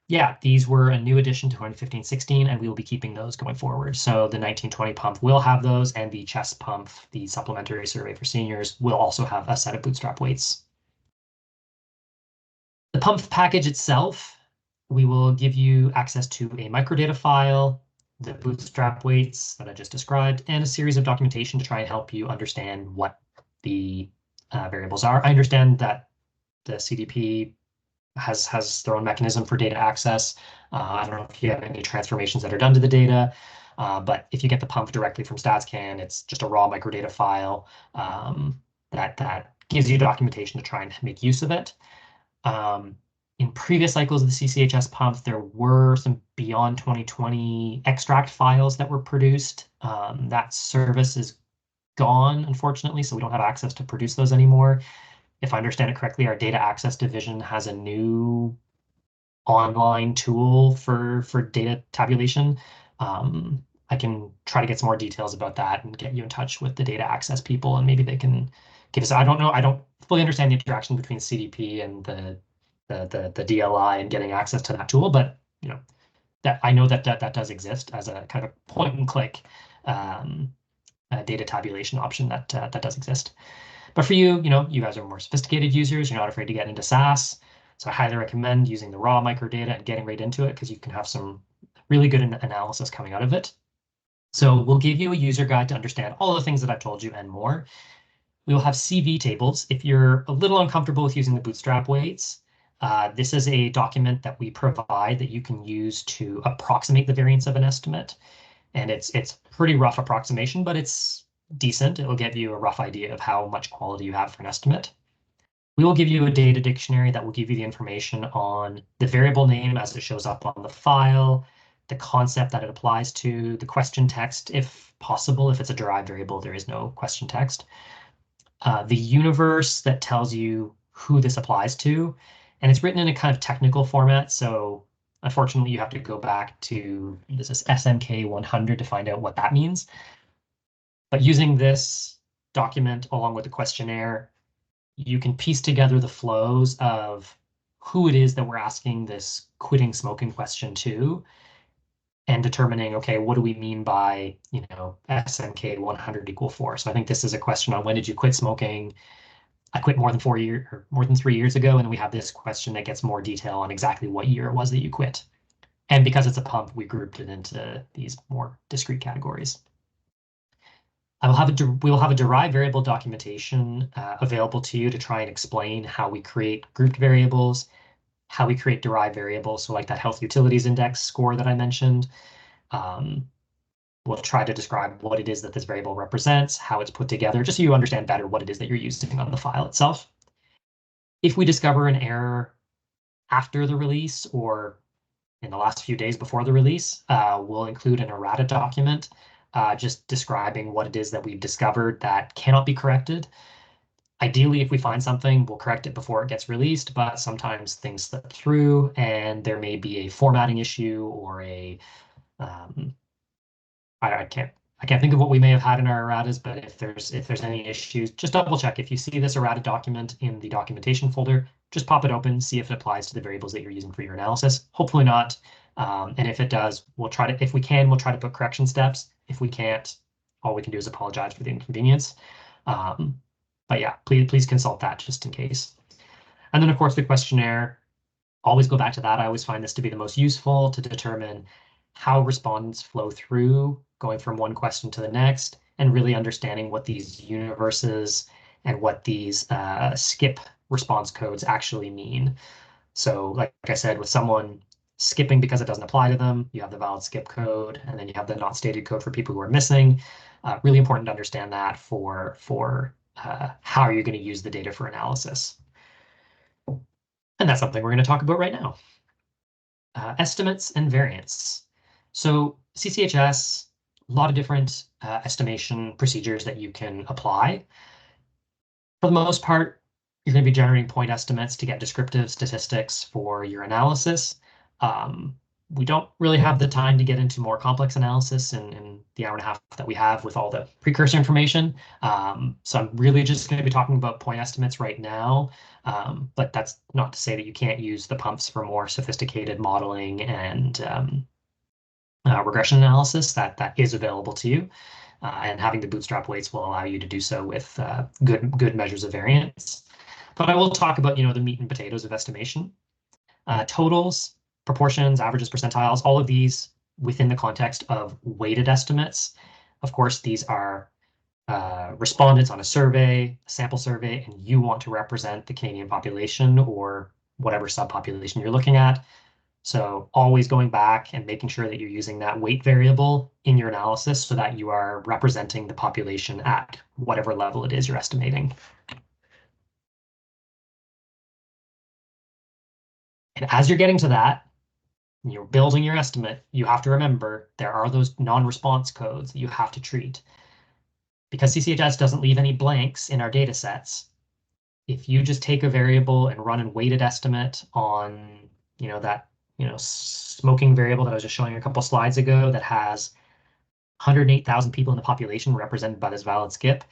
yeah, these were a new addition to 2015-16, and we will be keeping those going forward. So the 1920 PUMF will have those, and the CHESS PUMF, the supplementary survey for seniors, will also have a set of bootstrap weights. The PUMF package itself, we will give you access to a microdata file, the bootstrap weights that I just described, and a series of documentation to try and help you understand what the variables are. I understand that the CDP has their own mechanism for data access. I don't know if you have any transformations that are done to the data, but if you get the PUMF directly from StatsCan, it's just a raw microdata file that gives you documentation to try and make use of it. In previous cycles of the CCHS PUMF, there were some beyond 2020 extract files that were produced. That service is gone, unfortunately, so we don't have access to produce those anymore. If I understand it correctly, our data access division has a new online tool for data tabulation. I can try to get some more details about that and get you in touch with the data access people, and maybe they can give us. I don't know. I don't fully understand the interaction between CDP and the DLI and getting access to that tool, but that I know that does exist as a kind of point and click data tabulation option that does exist. But for you, you guys are more sophisticated users. You're not afraid to get into SAS. So I highly recommend using the raw microdata and getting right into it, because you can have some really good analysis coming out of it. So we'll give you a user guide to understand all the things that I've told you and more. We will have CV tables. If you're a little uncomfortable with using the bootstrap weights, this is a document that we provide that you can use to approximate the variance of an estimate. And it's pretty rough approximation, but it's decent. It will give you a rough idea of how much quality you have for an estimate. We will give you a data dictionary that will give you the information on the variable name as it shows up on the file, the concept that it applies to, the question text, if possible. If it's a derived variable, there is no question text. The universe that tells you who this applies to, and it's written in a kind of technical format. So unfortunately, you have to go back to this is SMK 100 to find out what that means. But using this document along with the questionnaire, you can piece together the flows of who it is that we're asking this quitting smoking question to, and determining, okay, what do we mean by, SMK 100 equal 4? So I think this is a question on when did you quit smoking? I quit more than 4 years or more than 3 years ago. And then we have this question that gets more detail on exactly what year it was that you quit. And because it's a PUMF, we grouped it into these more discrete categories. We will have a derived variable documentation available to you to try and explain how we create grouped variables, how we create derived variables. So like that health utilities index score that I mentioned. We'll try to describe what it is that this variable represents, how it's put together, just so you understand better what it is that you're using on the file itself. If we discover an error after the release or in the last few days before the release, we'll include an errata document just describing what it is that we've discovered that cannot be corrected. Ideally, if we find something, we'll correct it before it gets released, but sometimes things slip through and there may be a formatting issue or a I can't think of what we may have had in our erratas, but if there's any issues, just double check. If you see this errata document in the documentation folder, just pop it open, see if it applies to the variables that you're using for your analysis. Hopefully not. And if it does, we'll try to, if we can, we'll try to put correction steps. If we can't, all we can do is apologize for the inconvenience. But yeah, please consult that just in case. And then of course the questionnaire, always go back to that. I always find this to be the most useful to determine how respondents flow through, going from one question to the next, and really understanding what these universes and what these skip response codes actually mean. So like I said, with someone skipping because it doesn't apply to them, you have the valid skip code, and then you have the not stated code for people who are missing. Really important to understand that for how you're going to use the data for analysis. And that's something we're going to talk about right now. Estimates and variance. So CCHS, a lot of different estimation procedures that you can apply. For the most part, you're going to be generating point estimates to get descriptive statistics for your analysis. We don't really have the time to get into more complex analysis in the hour and a half that we have with all the precursor information. So I'm really just going to be talking about point estimates right now. But that's not to say that you can't use the PUMFs for more sophisticated modeling and regression analysis that is available to you. And having the bootstrap weights will allow you to do so with good measures of variance. But I will talk about, the meat and potatoes of estimation. Totals, proportions, averages, percentiles, all of these within the context of weighted estimates. Of course, these are respondents on a survey, a sample survey, and you want to represent the Canadian population or whatever subpopulation you're looking at. So always going back and making sure that you're using that weight variable in your analysis so that you are representing the population at whatever level it is you're estimating. And as you're getting to that, and you're building your estimate, you have to remember there are those non-response codes that you have to treat. Because CCHS doesn't leave any blanks in our data sets, if you just take a variable and run a weighted estimate on, that, smoking variable that I was just showing you a couple slides ago that has 108,000 people in the population represented by this valid skip,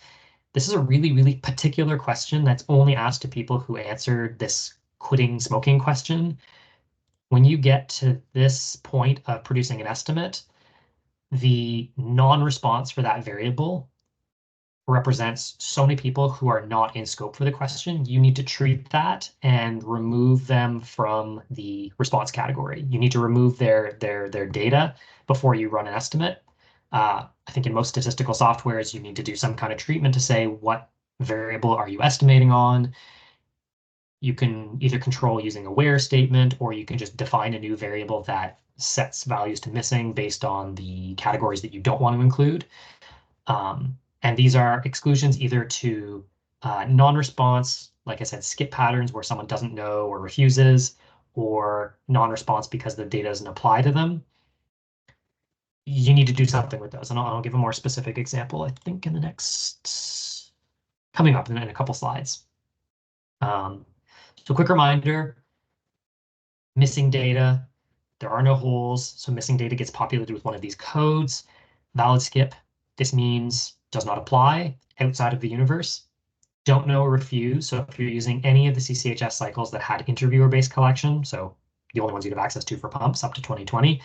this is a really, really particular question that's only asked to people who answered this quitting smoking question. When you get to this point of producing an estimate, the non-response for that variable represents so many people who are not in scope for the question. You need to treat that and remove them from the response category. You need to remove their data before you run an estimate. I think in most statistical softwares, you need to do some kind of treatment to say what variable are you estimating on. You can either control using a where statement, or you can just define a new variable that sets values to missing based on the categories that you don't want to include. And these are exclusions either to non-response, like I said, skip patterns where someone doesn't know or refuses, or non-response because the data doesn't apply to them. you need to do something with those. And I'll give a more specific example, I think, in the next, coming up in a couple slides. So quick reminder, missing data, there are no holes, so missing data gets populated with one of these codes. Valid skip, this means does not apply outside of the universe. Don't know or refuse, so if you're using any of the CCHS cycles that had interviewer-based collection, so the only ones you'd have access to for PUMFs up to 2020,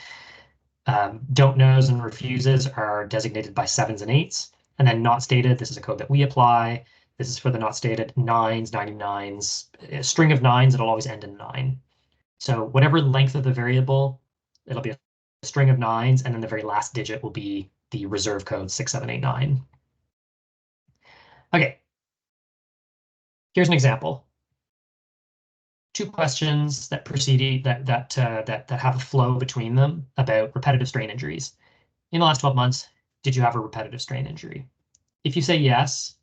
don't knows and refuses are designated by 7s and 8s, and then not stated, this is a code that we apply. This is for the not stated 9s, 99s, a string of 9s, it'll always end in 9. So whatever length of the variable, it'll be a string of 9s, and then the very last digit will be the reserve code 6789. Okay, here's an example. 2 questions that precede that have a flow between them about repetitive strain injuries. In the last 12 months, did you have a repetitive strain injury? If you say yes,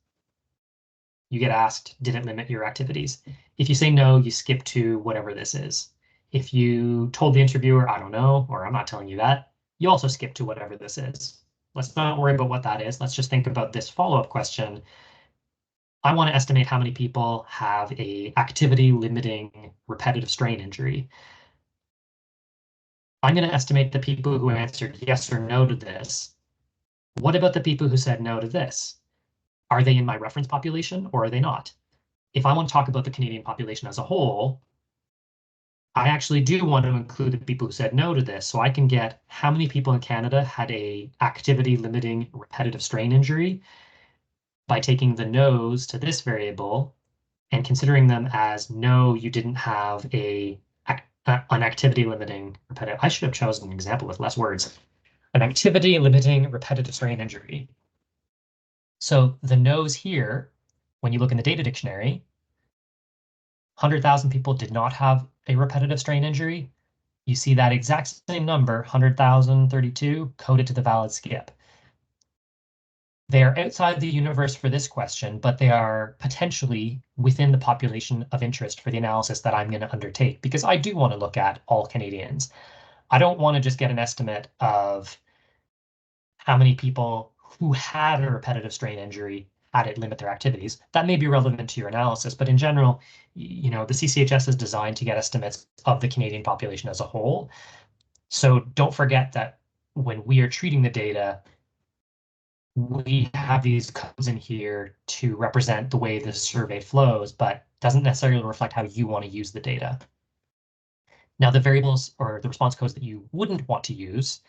you get asked, did it limit your activities? If you say no, you skip to whatever this is. If you told the interviewer, I don't know, or I'm not telling you that, you also skip to whatever this is. Let's not worry about what that is. Let's just think about this follow-up question. I want to estimate how many people have a activity limiting repetitive strain injury. I'm going to estimate the people who answered yes or no to this. What about the people who said no to this? Are they in my reference population or are they not? If I want to talk about the Canadian population as a whole, I actually do want to include the people who said no to this, so I can get how many people in Canada had a activity limiting repetitive strain injury by taking the no's to this variable and considering them as no, you didn't have an activity limiting repetitive. I should have chosen an example with less words. An activity limiting repetitive strain injury. So the no's here, when you look in the data dictionary, 100,000 people did not have a repetitive strain injury. You see that exact same number, 100,032, coded to the valid skip. They are outside the universe for this question, but they are potentially within the population of interest for the analysis that I'm going to undertake, because I do want to look at all Canadians. I don't want to just get an estimate of how many people who had a repetitive strain injury had it limit their activities. That may be relevant to your analysis, but in general, the CCHS is designed to get estimates of the Canadian population as a whole. So don't forget that when we are treating the data, we have these codes in here to represent the way the survey flows, but doesn't necessarily reflect how you want to use the data. Now, the variables or the response codes that you wouldn't want to use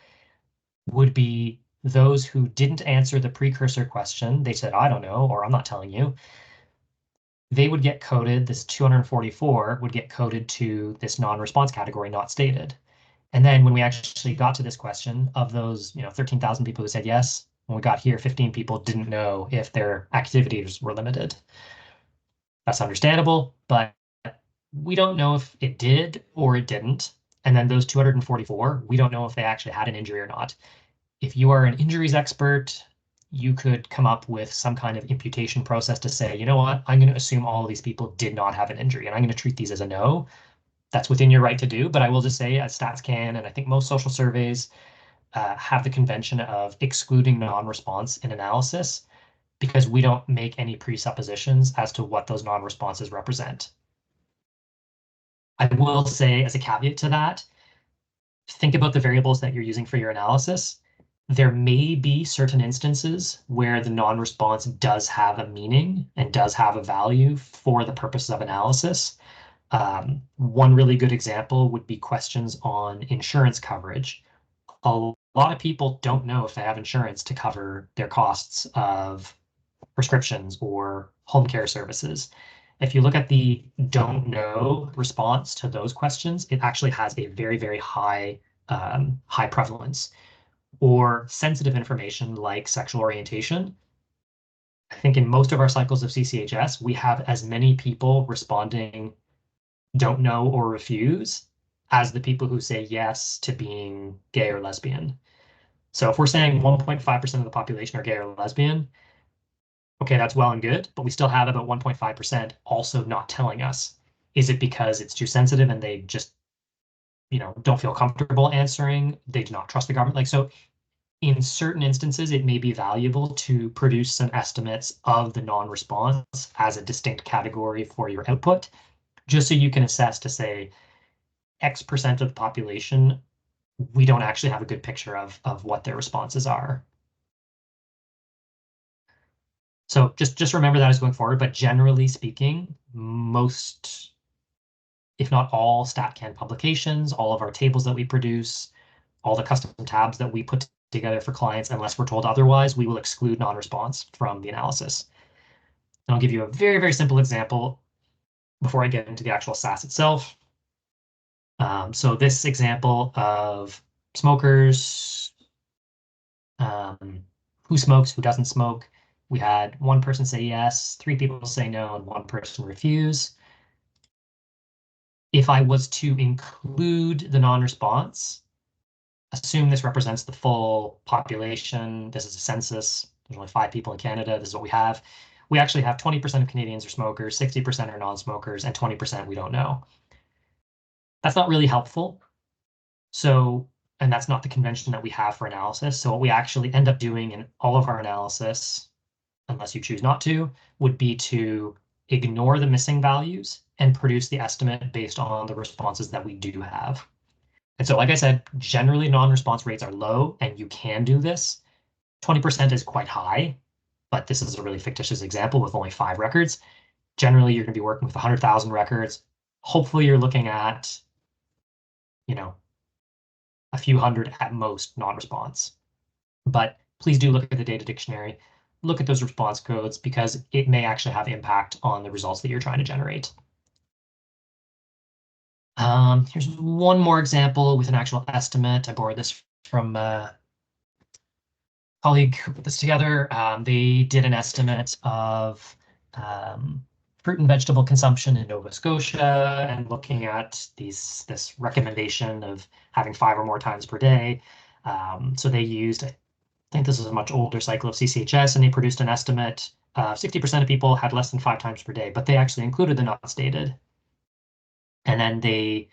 would be those who didn't answer the precursor question. They said, I don't know, or I'm not telling you. They would get coded, this 244 would get coded to this non-response category, not stated. And then when we actually got to this question, of those 13,000 people who said yes, when we got here, 15 people didn't know if their activities were limited. That's understandable, but we don't know if it did or it didn't. And then those 244, we don't know if they actually had an injury or not. If you are an injuries expert, you could come up with some kind of imputation process to say, you know what, I'm going to assume all of these people did not have an injury, and I'm going to treat these as a no. That's within your right to do, but I will just say, as StatsCan, and I think most social surveys have the convention of excluding non-response in analysis, because we don't make any presuppositions as to what those non-responses represent. I will say, as a caveat to that, think about the variables that you're using for your analysis. There may be certain instances where the non-response does have a meaning and does have a value for the purposes of analysis. One really good example would be questions on insurance coverage. A lot of people don't know if they have insurance to cover their costs of prescriptions or home care services. If you look at the don't know response to those questions, it actually has a very, very high prevalence. Or sensitive information like sexual orientation. I think in most of our cycles of CCHS, we have as many people responding don't know or refuse as the people who say yes to being gay or lesbian. So if we're saying 1.5% of the population are gay or lesbian, okay, that's well and good, but we still have about 1.5% also not telling us. Is it because it's too sensitive and they just, don't feel comfortable answering? They do not trust the government. So in certain instances, it may be valuable to produce some estimates of the non-response as a distinct category for your output, just so you can assess to say X% of the population, we don't actually have a good picture of what their responses are. So just remember that as going forward, but generally speaking, most, if not all, StatCan publications, all of our tables that we produce, all the custom tabs that we put together for clients, unless we're told otherwise, we will exclude non-response from the analysis. And I'll give you a very, very simple example before I get into the actual SAS itself. So this example of smokers, who smokes, who doesn't smoke. We had one person say yes, 3 people say no, and 1 person refuse. If I was to include the non-response, assume this represents the full population. This is a census. There's only 5 people in Canada. This is what we have. We actually have 20% of Canadians are smokers, 60% are non-smokers, and 20% we don't know. That's not really helpful. So, and that's not the convention that we have for analysis. So what we actually end up doing in all of our analysis, unless you choose not to, would be to ignore the missing values and produce the estimate based on the responses that we do have. And so, like I said, generally non-response rates are low, and you can do this. 20% is quite high, but this is a really fictitious example with only 5 records. Generally, you're going to be working with 100,000 records. Hopefully, you're looking at, a few hundred at most non-response. But please do look at the data dictionary, look at those response codes, because it may actually have impact on the results that you're trying to generate. Here's one more example with an actual estimate. I borrowed this from a colleague who put this together. They did an estimate of fruit and vegetable consumption in Nova Scotia and looking at this recommendation of having 5 or more times per day. So they used, I think this is a much older cycle of CCHS, and they produced an estimate. 60% of people had less than 5 times per day, but they actually included the not stated. And then they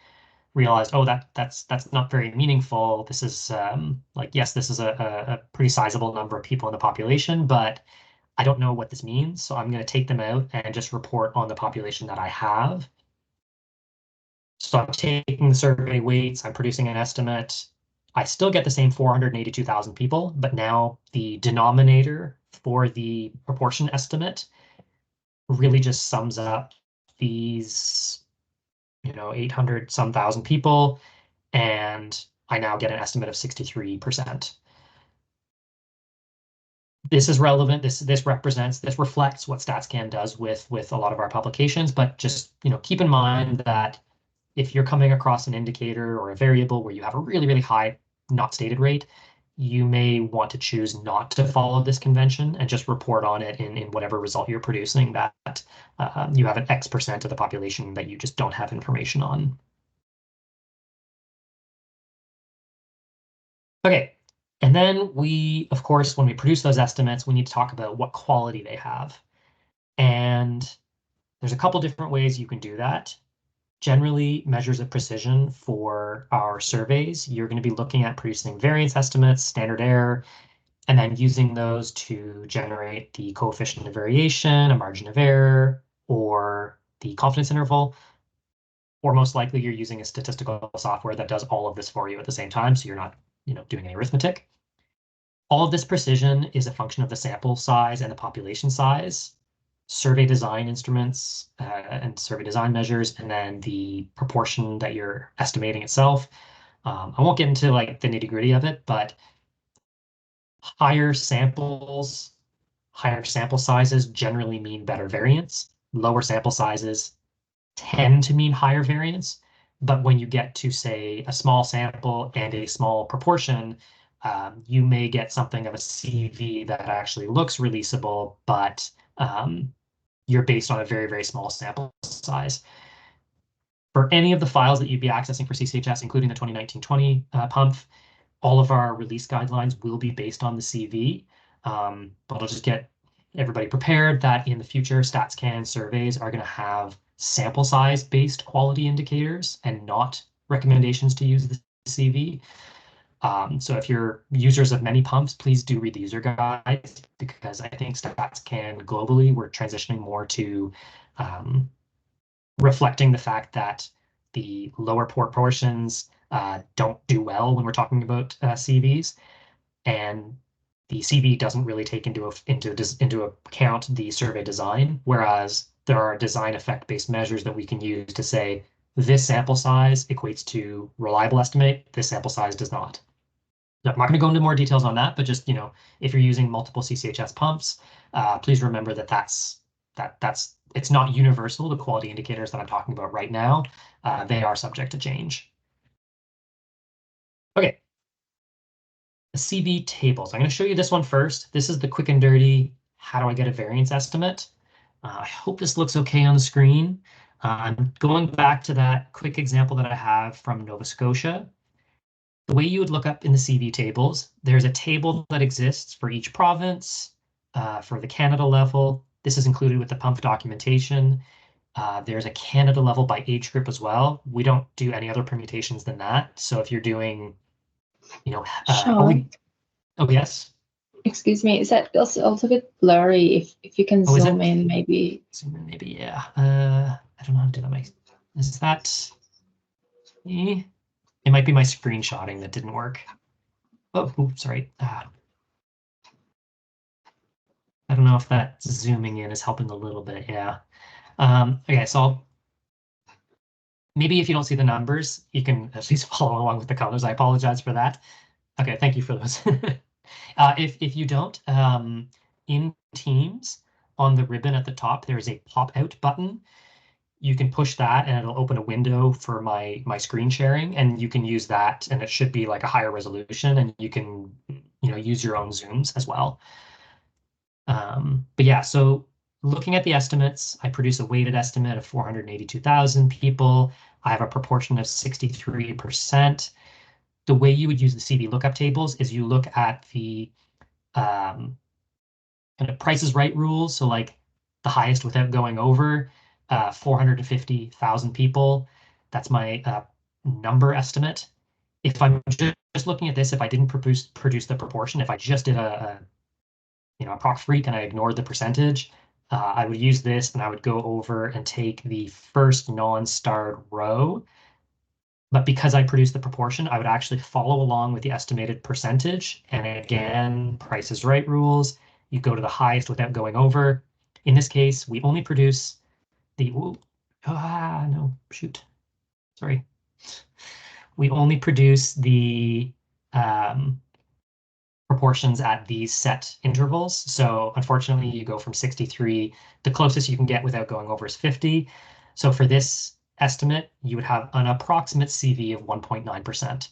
realized, oh, that's not very meaningful. This is yes, this is a pretty sizable number of people in the population, but I don't know what this means. So I'm going to take them out and just report on the population that I have. So I'm taking the survey weights, I'm producing an estimate. I still get the same 482,000 people, but now the denominator for the proportion estimate really just sums up these 800 some thousand people, and I now get an estimate of 63%. This is relevant. This reflects what StatsCan does with a lot of our publications, but just keep in mind that if you're coming across an indicator or a variable where you have a really, really high not stated rate, you may want to choose not to follow this convention and just report on it in whatever result you're producing, that you have an X% of the population that you just don't have information on. Okay, and then we, of course, when we produce those estimates, we need to talk about what quality they have. And there's a couple different ways you can do that. Generally, measures of precision for our surveys, you're going to be looking at producing variance estimates, standard error, and then using those to generate the coefficient of variation, a margin of error, or the confidence interval. Or most likely you're using a statistical software that does all of this for you at the same time, so you're not doing any arithmetic. All of this precision is a function of the sample size and the population size, survey design instruments and survey design measures, and then the proportion that you're estimating itself. I won't get into like the nitty-gritty of it, but higher sample sizes generally mean better variance. Lower sample sizes tend to mean higher variance. But when you get to, say, a small sample and a small proportion, you may get something of a CV that actually looks releasable, but you're based on a very, very small sample size. For any of the files that you'd be accessing for CCHS, including the 2019-20 PUMF, all of our release guidelines will be based on the CV, but I'll just get everybody prepared that in the future, StatsCan surveys are going to have sample size-based quality indicators and not recommendations to use the CV. So if you're users of many PUMFs, please do read the user guides, because I think StatsCan globally, we're transitioning more to reflecting the fact that the lower proportions don't do well when we're talking about CVs, and the CV doesn't really take into account the survey design, whereas there are design effect-based measures that we can use to say this sample size equates to reliable estimate, this sample size does not. I'm not going to go into more details on that, but just, if you're using multiple CCHS PUMFs, please remember that it's not universal. The quality indicators that I'm talking about right now, they are subject to change. Okay. The CV tables. I'm going to show you this one first. This is the quick and dirty, how do I get a variance estimate? I hope this looks okay on the screen. I'm going back to that quick example that I have from Nova Scotia. The way you would look up in the CV tables, there's a table that exists for each province, for the Canada level. This is included with the PUMF documentation. There's a Canada level by age group as well. We don't do any other permutations than that. So if you're doing, Shawn, oh yes. excuse me, is that also a bit blurry? If you can zoom in, maybe. Zoom in, maybe, yeah. I don't know how to do that. Is that? It might be my screenshotting that didn't work. Oh, oops, sorry. I don't know if that zooming in is helping a little bit. Yeah. Okay, so maybe if you don't see the numbers, you can at least follow along with the colors. I apologize for that. Okay, thank you for those. If you don't, in Teams, on the ribbon at the top, there is a pop out button. You can push that and it'll open a window for my screen sharing, and you can use that, and it should be like a higher resolution, and you can use your own zooms as well. But yeah, so looking at the estimates, I produce a weighted estimate of 482,000 people. I have a proportion of 63%. The way you would use the CV lookup tables is you look at the kind of Price is Right rules. So like the highest without going over 450,000 people. That's my number estimate. If I'm just looking at this, if I didn't produce the proportion, if I just did a proc freak and I ignored the percentage, I would use this and I would go over and take the first non-starred row. But because I produced the proportion, I would actually follow along with the estimated percentage. And again, Price is Right rules. You go to the highest without going over. In this case, we only produce the, no, shoot, sorry. We only produce the proportions at these set intervals. So unfortunately, you go from 63, the closest you can get without going over is 50. So for this estimate, you would have an approximate CV of 1.9%.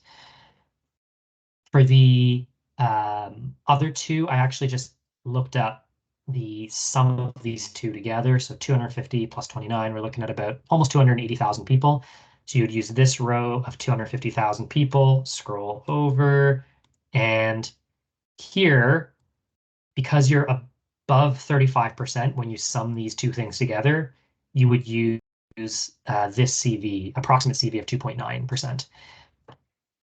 For the other two, I actually just looked up the sum of these two together. So 250 plus 29, we're looking at about almost 280,000 people. So you'd use this row of 250,000 people, scroll over, and here, because you're above 35% when you sum these two things together, you would use this CV, approximate CV of 2.9%.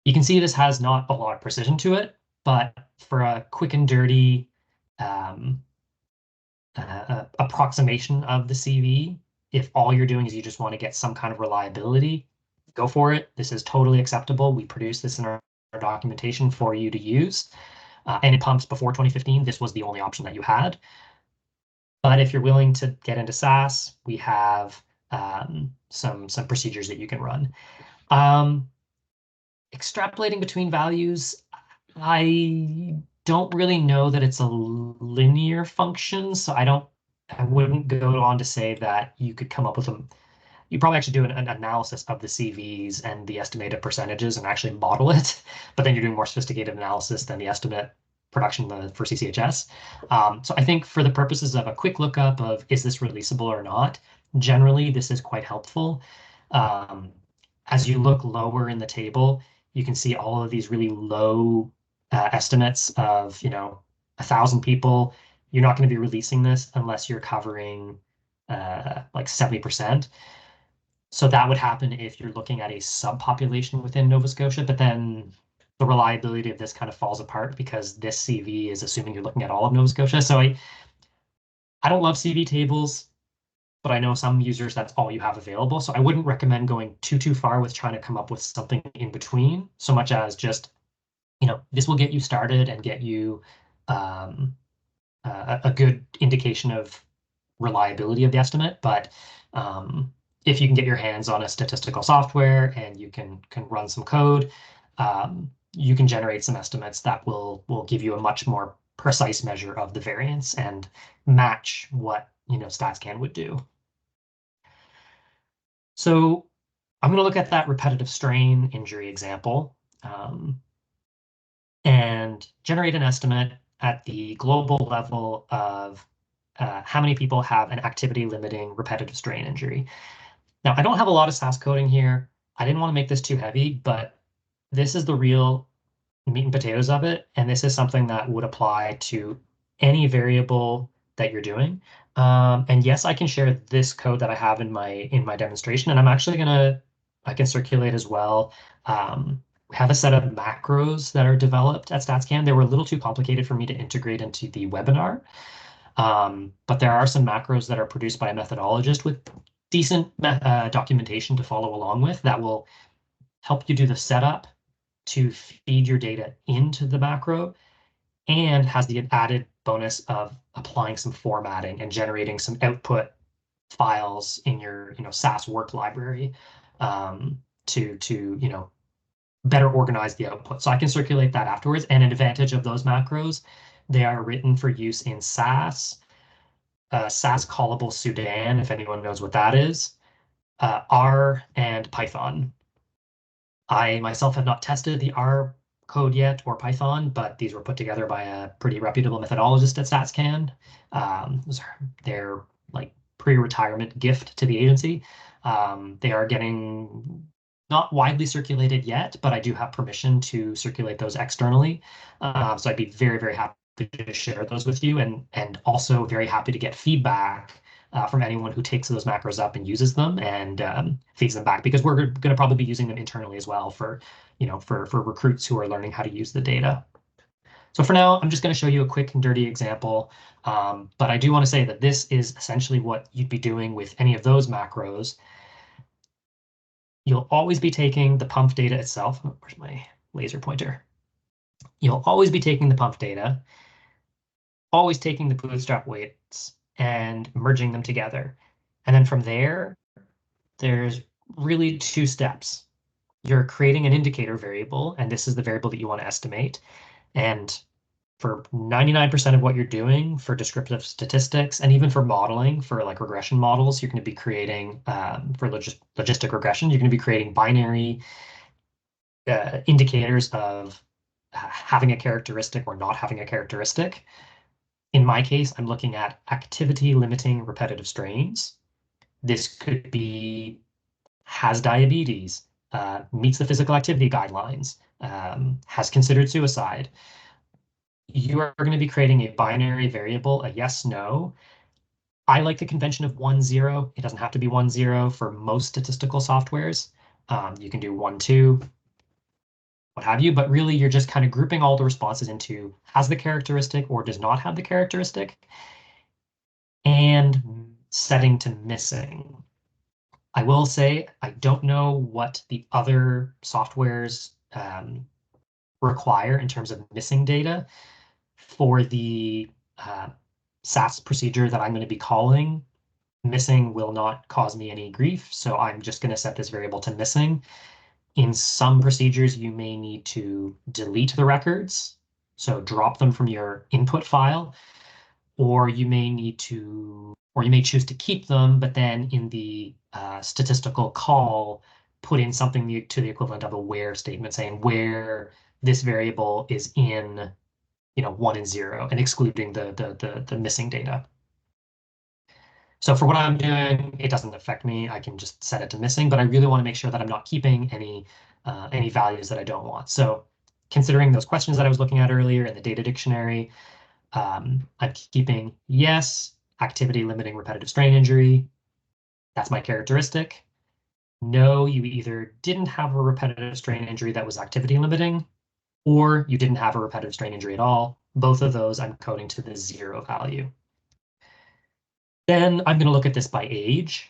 You can see this has not a lot of precision to it, but for a quick and dirty approximation of the CV, if all you're doing is you just want to get some kind of reliability, go for it. This is totally acceptable. We produce this in our documentation for you to use. And in PUMFs before 2015, this was the only option that you had. But if you're willing to get into SAS, we have some procedures that you can run. Extrapolating between values, I don't really know that it's a linear function, so I wouldn't go on to say that you could come up with you probably actually do an analysis of the CVs and the estimated percentages and actually model it, but then you're doing more sophisticated analysis than the estimate production for CCHS. So I think for the purposes of a quick lookup of is this releasable or not, generally this is quite helpful. As you look lower in the table, you can see all of these really low estimates of 1,000 people. You're not going to be releasing this unless you're covering like 70%. So that would happen if you're looking at a subpopulation within Nova Scotia, but then the reliability of this kind of falls apart because this CV is assuming you're looking at all of Nova Scotia. So I don't love CV tables, but I know some users, that's all you have available. So I wouldn't recommend going too far with trying to come up with something in between, so much as just, this will get you started and get you a good indication of reliability of the estimate. But if you can get your hands on a statistical software and you can run some code, you can generate some estimates that will give you a much more precise measure of the variance and match what StatsCan would do. So I'm going to look at that repetitive strain injury example and generate an estimate at the global level of how many people have an activity limiting repetitive strain injury. Now, I don't have a lot of SAS coding here. I didn't want to make this too heavy, but this is the real meat and potatoes of it. And this is something that would apply to any variable that you're doing. And yes, I can share this code that I have in my demonstration, and I'm actually I can circulate as well. We have a set of macros that are developed at StatsCan. They were a little too complicated for me to integrate into the webinar. But there are some macros that are produced by a methodologist with decent documentation to follow along with that will help you do the setup to feed your data into the macro, and has the added bonus of applying some formatting and generating some output files in your SAS work library to better organize the output. So I can circulate that afterwards. And an advantage of those macros, they are written for use in SAS, SAS callable Sudan, if anyone knows what that is, R, and Python. I myself have not tested the R code yet or Python, but these were put together by a pretty reputable methodologist at StatsCan. Their like pre-retirement gift to the agency. They are getting not widely circulated yet, but I do have permission to circulate those externally. So I'd be very happy to share those with you, and also very happy to get feedback from anyone who takes those macros up and uses them and feeds them back, because we're going to probably be using them internally as well for recruits who are learning how to use the data. So for now, I'm just going to show you a quick and dirty example, but I do want to say that this is essentially what you'd be doing with any of those macros. You'll always be taking the PUMF data itself. Oh, where's my laser pointer? You'll always be taking the PUMF data, always taking the bootstrap weights and merging them together. And then from there, there's really two steps. You're creating an indicator variable, and this is the variable that you want to estimate. And for 99% of what you're doing for descriptive statistics, and even for modeling, for like regression models, you're going to be creating, for logistic regression, you're going to be creating binary indicators of having a characteristic or not having a characteristic. In my case, I'm looking at activity limiting repetitive strains. This could be has diabetes, meets the physical activity guidelines, has considered suicide. You are going to be creating a binary variable, a yes, no. I like the convention of 1, 0. It doesn't have to be 1, 0 for most statistical softwares. You can do 1, 2, what have you, but really you're just kind of grouping all the responses into has the characteristic or does not have the characteristic, and setting to missing. I will say I don't know what the other softwares require in terms of missing data. For the SAS procedure that I'm going to be calling, missing will not cause me any grief, so I'm just going to set this variable to missing. In some procedures, you may need to delete the records, so drop them from your input file, or you may choose to keep them, but then in the statistical call, put in something to the equivalent of a where statement saying where this variable is in 1 and 0 and excluding the missing data. So for what I'm doing, it doesn't affect me. I can just set it to missing, but I really want to make sure that I'm not keeping any values that I don't want. So considering those questions that I was looking at earlier in the data dictionary, I'm keeping yes, activity limiting repetitive strain injury. That's my characteristic. No, you either didn't have a repetitive strain injury that was activity limiting, or you didn't have a repetitive strain injury at all. Both of those I'm coding to the 0 value. Then I'm going to look at this by age.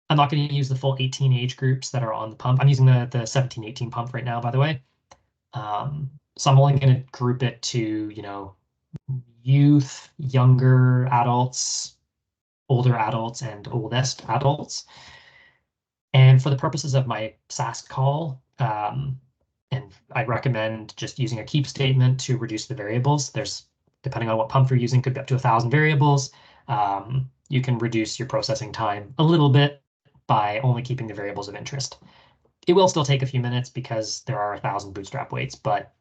I'm not going to use the full 18 age groups that are on the pump. I'm using the 17-18 pump right now, by the way. So I'm only going to group it to, youth, younger adults, older adults, and oldest adults. And for the purposes of my SAS call, and I recommend just using a keep statement to reduce the variables. There's, depending on what pump you're using, could be up to 1,000 variables. You can reduce your processing time a little bit by only keeping the variables of interest. It will still take a few minutes because there are 1,000 bootstrap weights, but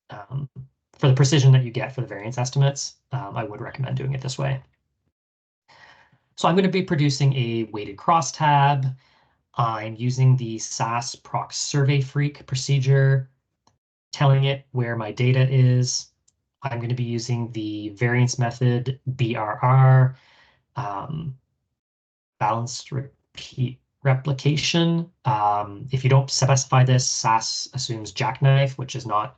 for the precision that you get for the variance estimates, I would recommend doing it this way. So I'm going to be producing a weighted crosstab. I'm using the SAS proc survey freak procedure, telling it where my data is. I'm going to be using the variance method BRR, balanced repeat replication. If you don't specify this, SAS assumes jackknife, which is not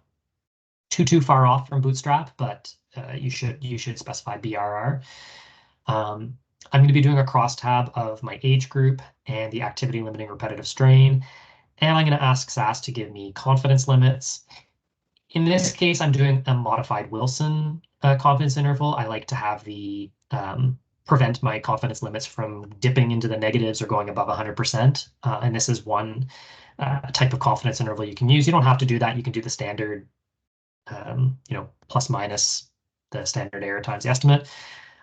too far off from Bootstrap, but you should specify BRR. I'm going to be doing a crosstab of my age group and the activity limiting repetitive strain, and I'm going to ask SAS to give me confidence limits. In this case, I'm doing a modified Wilson confidence interval. I like to have the prevent my confidence limits from dipping into the negatives or going above 100%. And this is one type of confidence interval you can use. You don't have to do that. You can do the standard, plus minus the standard error times the estimate,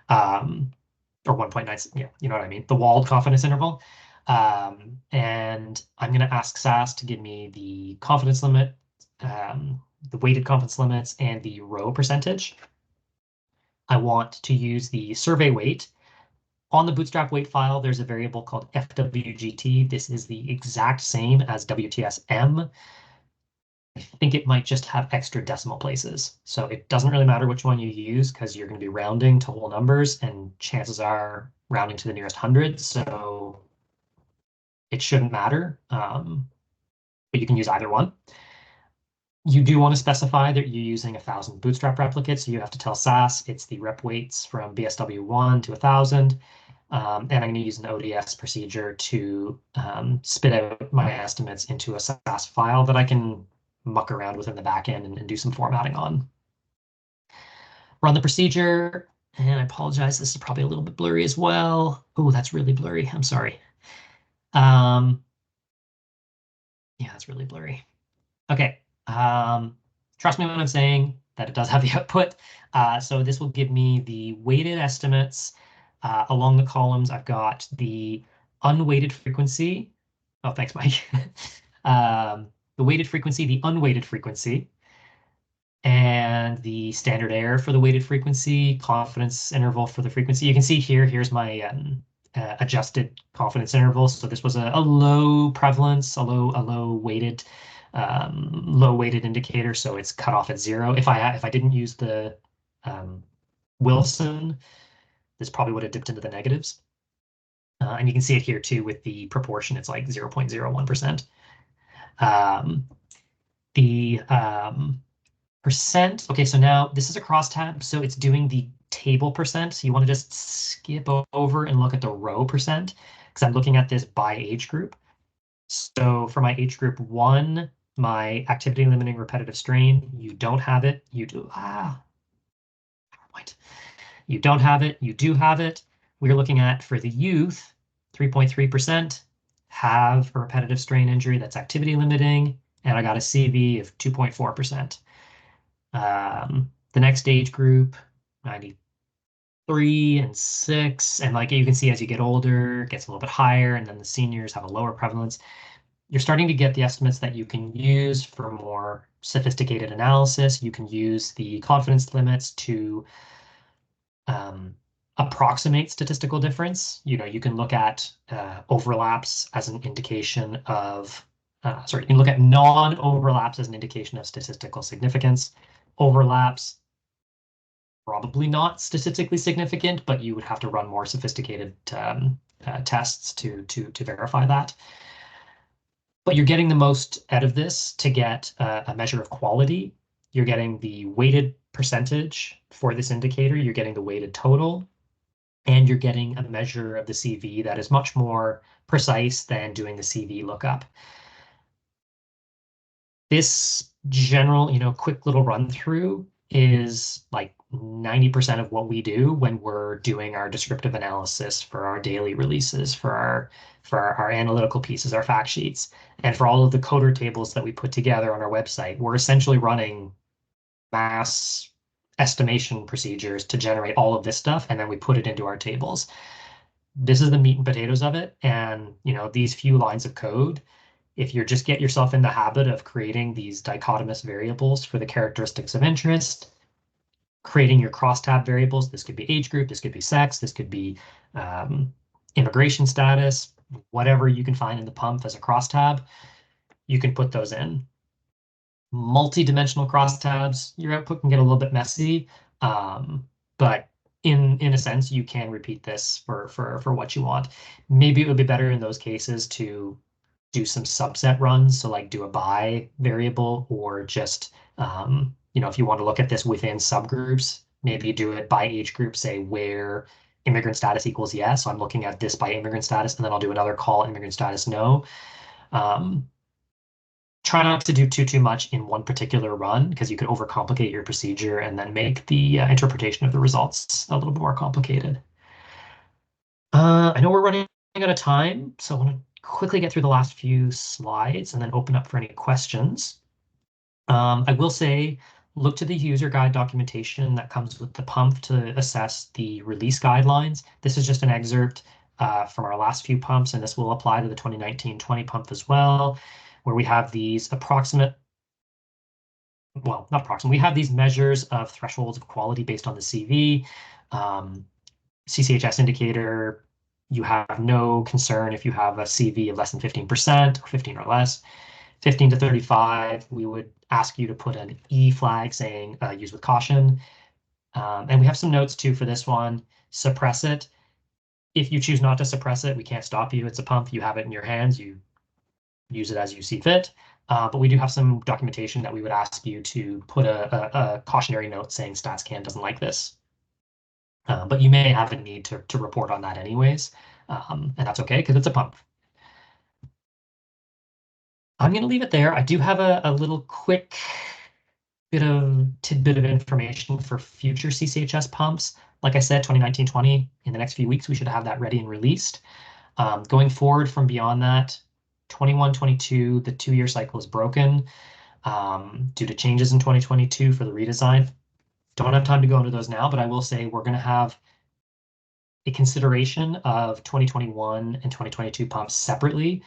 or 1.9. Yeah, you know what I mean. The walled confidence interval. And I'm going to ask SAS to give me the confidence limit, the weighted confidence limits, and the row percentage. I want to use the survey weight. On the Bootstrap weight file, there's a variable called FWGT. This is the exact same as WTSM. I think it might just have extra decimal places. So it doesn't really matter which one you use because you're going to be rounding to whole numbers, and chances are rounding to the nearest hundred. So it shouldn't matter, but you can use either one. You do want to specify that you're using 1,000 Bootstrap replicates, so you have to tell SAS it's the rep weights from BSW1 to 1,000. And I'm going to use an ODS procedure to spit out my estimates into a SAS file that I can muck around with in the backend and do some formatting on. Run the procedure, and I apologize, this is probably a little bit blurry as well. Oh, that's really blurry. I'm sorry. Yeah, that's really blurry. Okay. Trust me when I'm saying that it does have the output. So this will give me the weighted estimates. Along the columns, I've got the unweighted frequency. Oh, thanks, Mike. The weighted frequency, the unweighted frequency, and the standard error for the weighted frequency, confidence interval for the frequency. You can see here's my adjusted confidence interval. So this was a low prevalence, a low weighted indicator, so it's cut off at 0. If I didn't use the Wilson, this probably would have dipped into the negatives. And you can see it here too with the proportion. It's like 0.01%. The percent. Okay, so now this is a crosstab, so it's doing the table percent. So you want to just skip over and look at the row percent because I'm looking at this by age group. So for my age group 1, my activity limiting repetitive strain, you don't have it. You do. PowerPoint. You don't have it. You do have it. We're looking at, for the youth, 3.3% have a repetitive strain injury that's activity limiting, and I got a CV of 2.4%. The next age group, 93 and 6, and like you can see as you get older, it gets a little bit higher, and then the seniors have a lower prevalence. You're starting to get the estimates that you can use for more sophisticated analysis. You can use the confidence limits to approximate statistical difference. You can look at overlaps as an indication of, you can look at non-overlaps as an indication of statistical significance. Overlaps, probably not statistically significant, but you would have to run more sophisticated tests to verify that. But you're getting the most out of this to get a measure of quality. You're getting the weighted percentage for this indicator. You're getting the weighted total. And you're getting a measure of the CV that is much more precise than doing the CV lookup. This general, quick little run through is like 90% of what we do when we're doing our descriptive analysis for our daily releases, for our analytical pieces, our fact sheets, and for all of the coder tables that we put together on our website. We're essentially running mass estimation procedures to generate all of this stuff, and then we put it into our tables. This is the meat and potatoes of it. And these few lines of code, if you just get yourself in the habit of creating these dichotomous variables for the characteristics of interest, creating your crosstab variables, this could be age group, this could be sex, this could be immigration status, whatever you can find in the PUMF as a crosstab, you can put those in. Multi-dimensional crosstabs, your output can get a little bit messy, but in a sense, you can repeat this for what you want. Maybe it would be better in those cases to do some subset runs, so like do a by variable, or just if you want to look at this within subgroups, maybe do it by age group, say where immigrant status equals yes. So I'm looking at this by immigrant status, and then I'll do another call immigrant status no. Try not to do too much in one particular run, because you could overcomplicate your procedure and then make the interpretation of the results a little bit more complicated. I know we're running out of time, so I want to quickly get through the last few slides and then open up for any questions. I will say, look to the user guide documentation that comes with the PUMF to assess the release guidelines. This is just an excerpt from our last few PUMFs, and this will apply to the 2019-20 PUMF as well, where we have these approximate, well, not approximate, we have these measures of thresholds of quality based on the CV. CCHS indicator, you have no concern if you have a CV of less than 15% or 15 or less. 15 to 35, we would ask you to put an E flag saying use with caution. And we have some notes too for this one. Suppress it. If you choose not to suppress it, we can't stop you. It's a PUMF. You have it in your hands. You use it as you see fit. But we do have some documentation that we would ask you to put a cautionary note saying StatsCan doesn't like this. But you may have a need to report on that anyways. And that's okay, because it's a PUMF. I'm going to leave it there. I do have a little quick tidbit of information for future CCHS PUMFs. Like I said, 2019-20, in the next few weeks, we should have that ready and released. Going forward from beyond that, 21-22, the 2-year cycle is broken due to changes in 2022 for the redesign. Don't have time to go into those now, but I will say we're going to have a consideration of 2021 and 2022 PUMFs separately,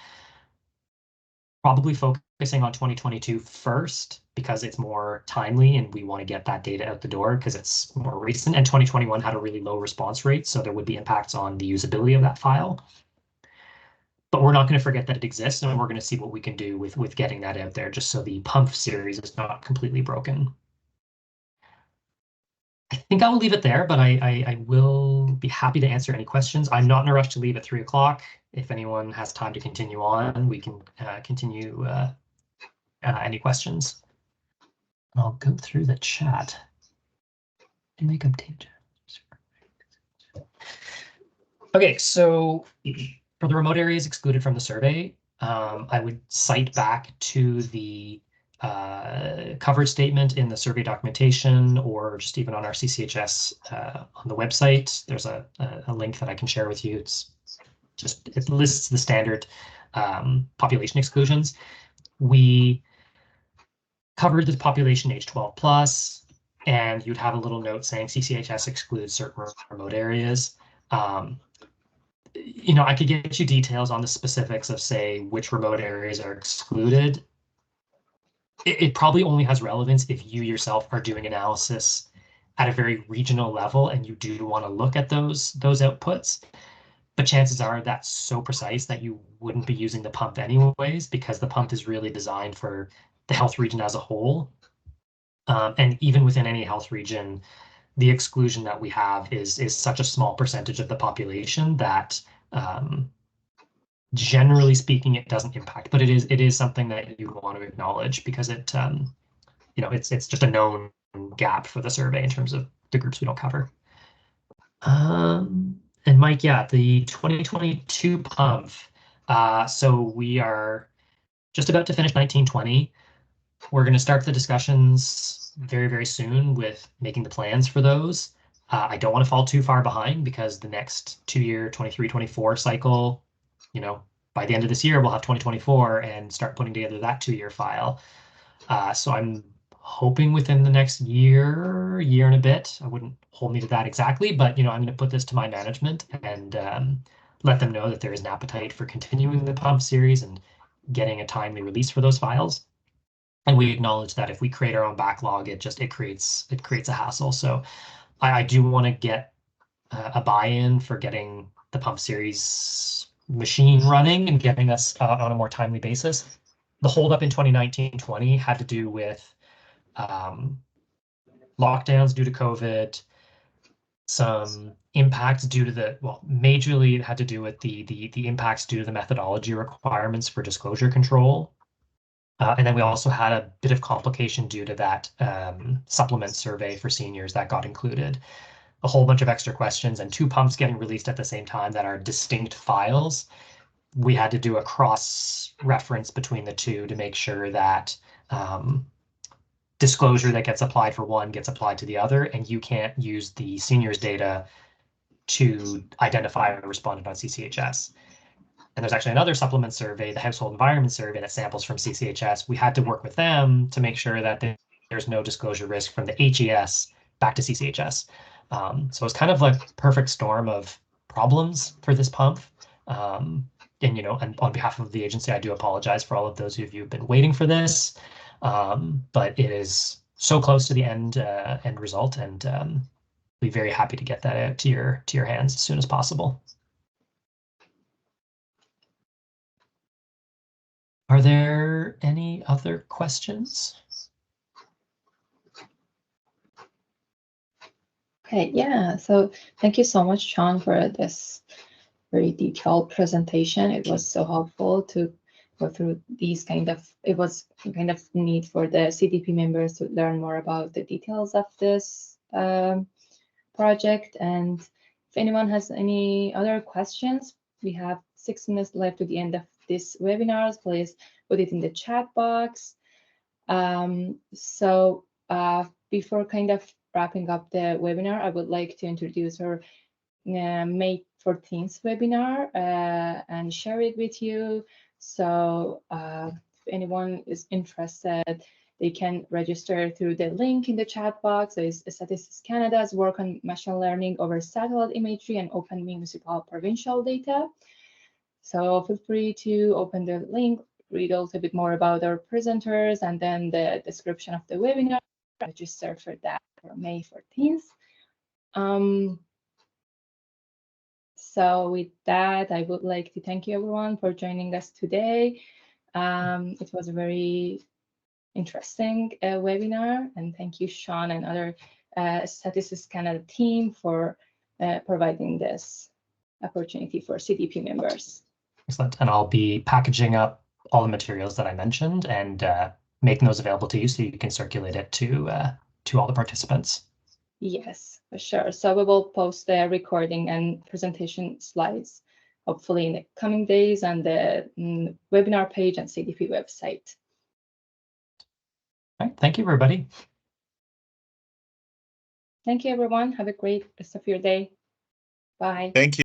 probably focusing on 2022 first because it's more timely and we want to get that data out the door because it's more recent, and 2021 had a really low response rate, so there would be impacts on the usability of that file. But we're not going to forget that it exists, and we're going to see what we can do with getting that out there, just so the PUMF series is not completely broken. I think I will leave it there, but I will be happy to answer any questions. I'm not in a rush to leave at 3 o'clock. If anyone has time to continue on, we can continue any questions. I'll go through the chat to make update. Okay, so for the remote areas excluded from the survey, I would cite back to the coverage statement in the survey documentation, or just even on our CCHS on the website. There's a link that I can share with you. It lists the standard population exclusions. We covered the population age 12 plus, and you'd have a little note saying CCHS excludes certain remote areas. I could get you details on the specifics of, say, which remote areas are excluded. It probably only has relevance if you yourself are doing analysis at a very regional level and you do want to look at those outputs. But chances are that's so precise that you wouldn't be using the PUMF anyways, because the PUMF is really designed for the health region as a whole. And even within any health region, the exclusion that we have is such a small percentage of the population that generally speaking, it doesn't impact, but it is something that you want to acknowledge because it, it's just a known gap for the survey in terms of the groups we don't cover. And Mike, yeah, the 2022 PUMF. So we are just about to finish 1920. We're going to start the discussions very, very soon with making the plans for those. I don't want to fall too far behind because the next 2-year 23-24 cycle, by the end of this year, we'll have 2024 and start putting together that 2-year file. So I'm hoping within the next year and a bit. I wouldn't hold me to that exactly, but I'm going to put this to my management and let them know that there is an appetite for continuing the PUMF series and getting a timely release for those files. And we acknowledge that if we create our own backlog, it creates a hassle. So I do want to get a buy-in for getting the PUMF series machine running and getting us on a more timely basis. The holdup in 2019-20 had to do with lockdowns due to COVID, some impacts due to majorly it had to do with the impacts due to the methodology requirements for disclosure control. And then we also had a bit of complication due to that supplement survey for seniors that got included. A whole bunch of extra questions and 2 PUMFs getting released at the same time that are distinct files. We had to do a cross-reference between the two to make sure that disclosure that gets applied for one gets applied to the other, and you can't use the seniors data to identify a respondent on CCHS. And there's actually another supplement survey, the household environment survey, that samples from CCHS. We had to work with them to make sure that there's no disclosure risk from the HES back to CCHS. So it's kind of like a perfect storm of problems for this PUMF. And on behalf of the agency, I do apologize for all of those of you who've been waiting for this. But it is so close to the end result, and be very happy to get that out to your hands as soon as possible. Are there any other questions? Okay, yeah. So thank you so much, Shawn, for this very detailed presentation. It was so helpful to go through these it was kind of neat for the CDP members to learn more about the details of this project. And if anyone has any other questions, we have 6 minutes left to the end of this webinar. Please put it in the chat box. So before kind of wrapping up the webinar, I would like to introduce our May 14th webinar and share it with you. So if anyone is interested, they can register through the link in the chat box. There is Statistics Canada's work on machine learning over satellite imagery and open municipal provincial data. So feel free to open the link, read a little bit more about our presenters, and then the description of the webinar. Register for that for May 14th. So with that, I would like to thank you everyone for joining us today. It was a very interesting webinar, and thank you, Shawn, and other Statistics Canada team for providing this opportunity for CDP members. Excellent, and I'll be packaging up all the materials that I mentioned and making those available to you so you can circulate it to all the participants. Yes, for sure. So we will post the recording and presentation slides, hopefully in the coming days, on the webinar page and CDP website. All right, thank you, everybody. Thank you, everyone. Have a great rest of your day. Bye. Thank you.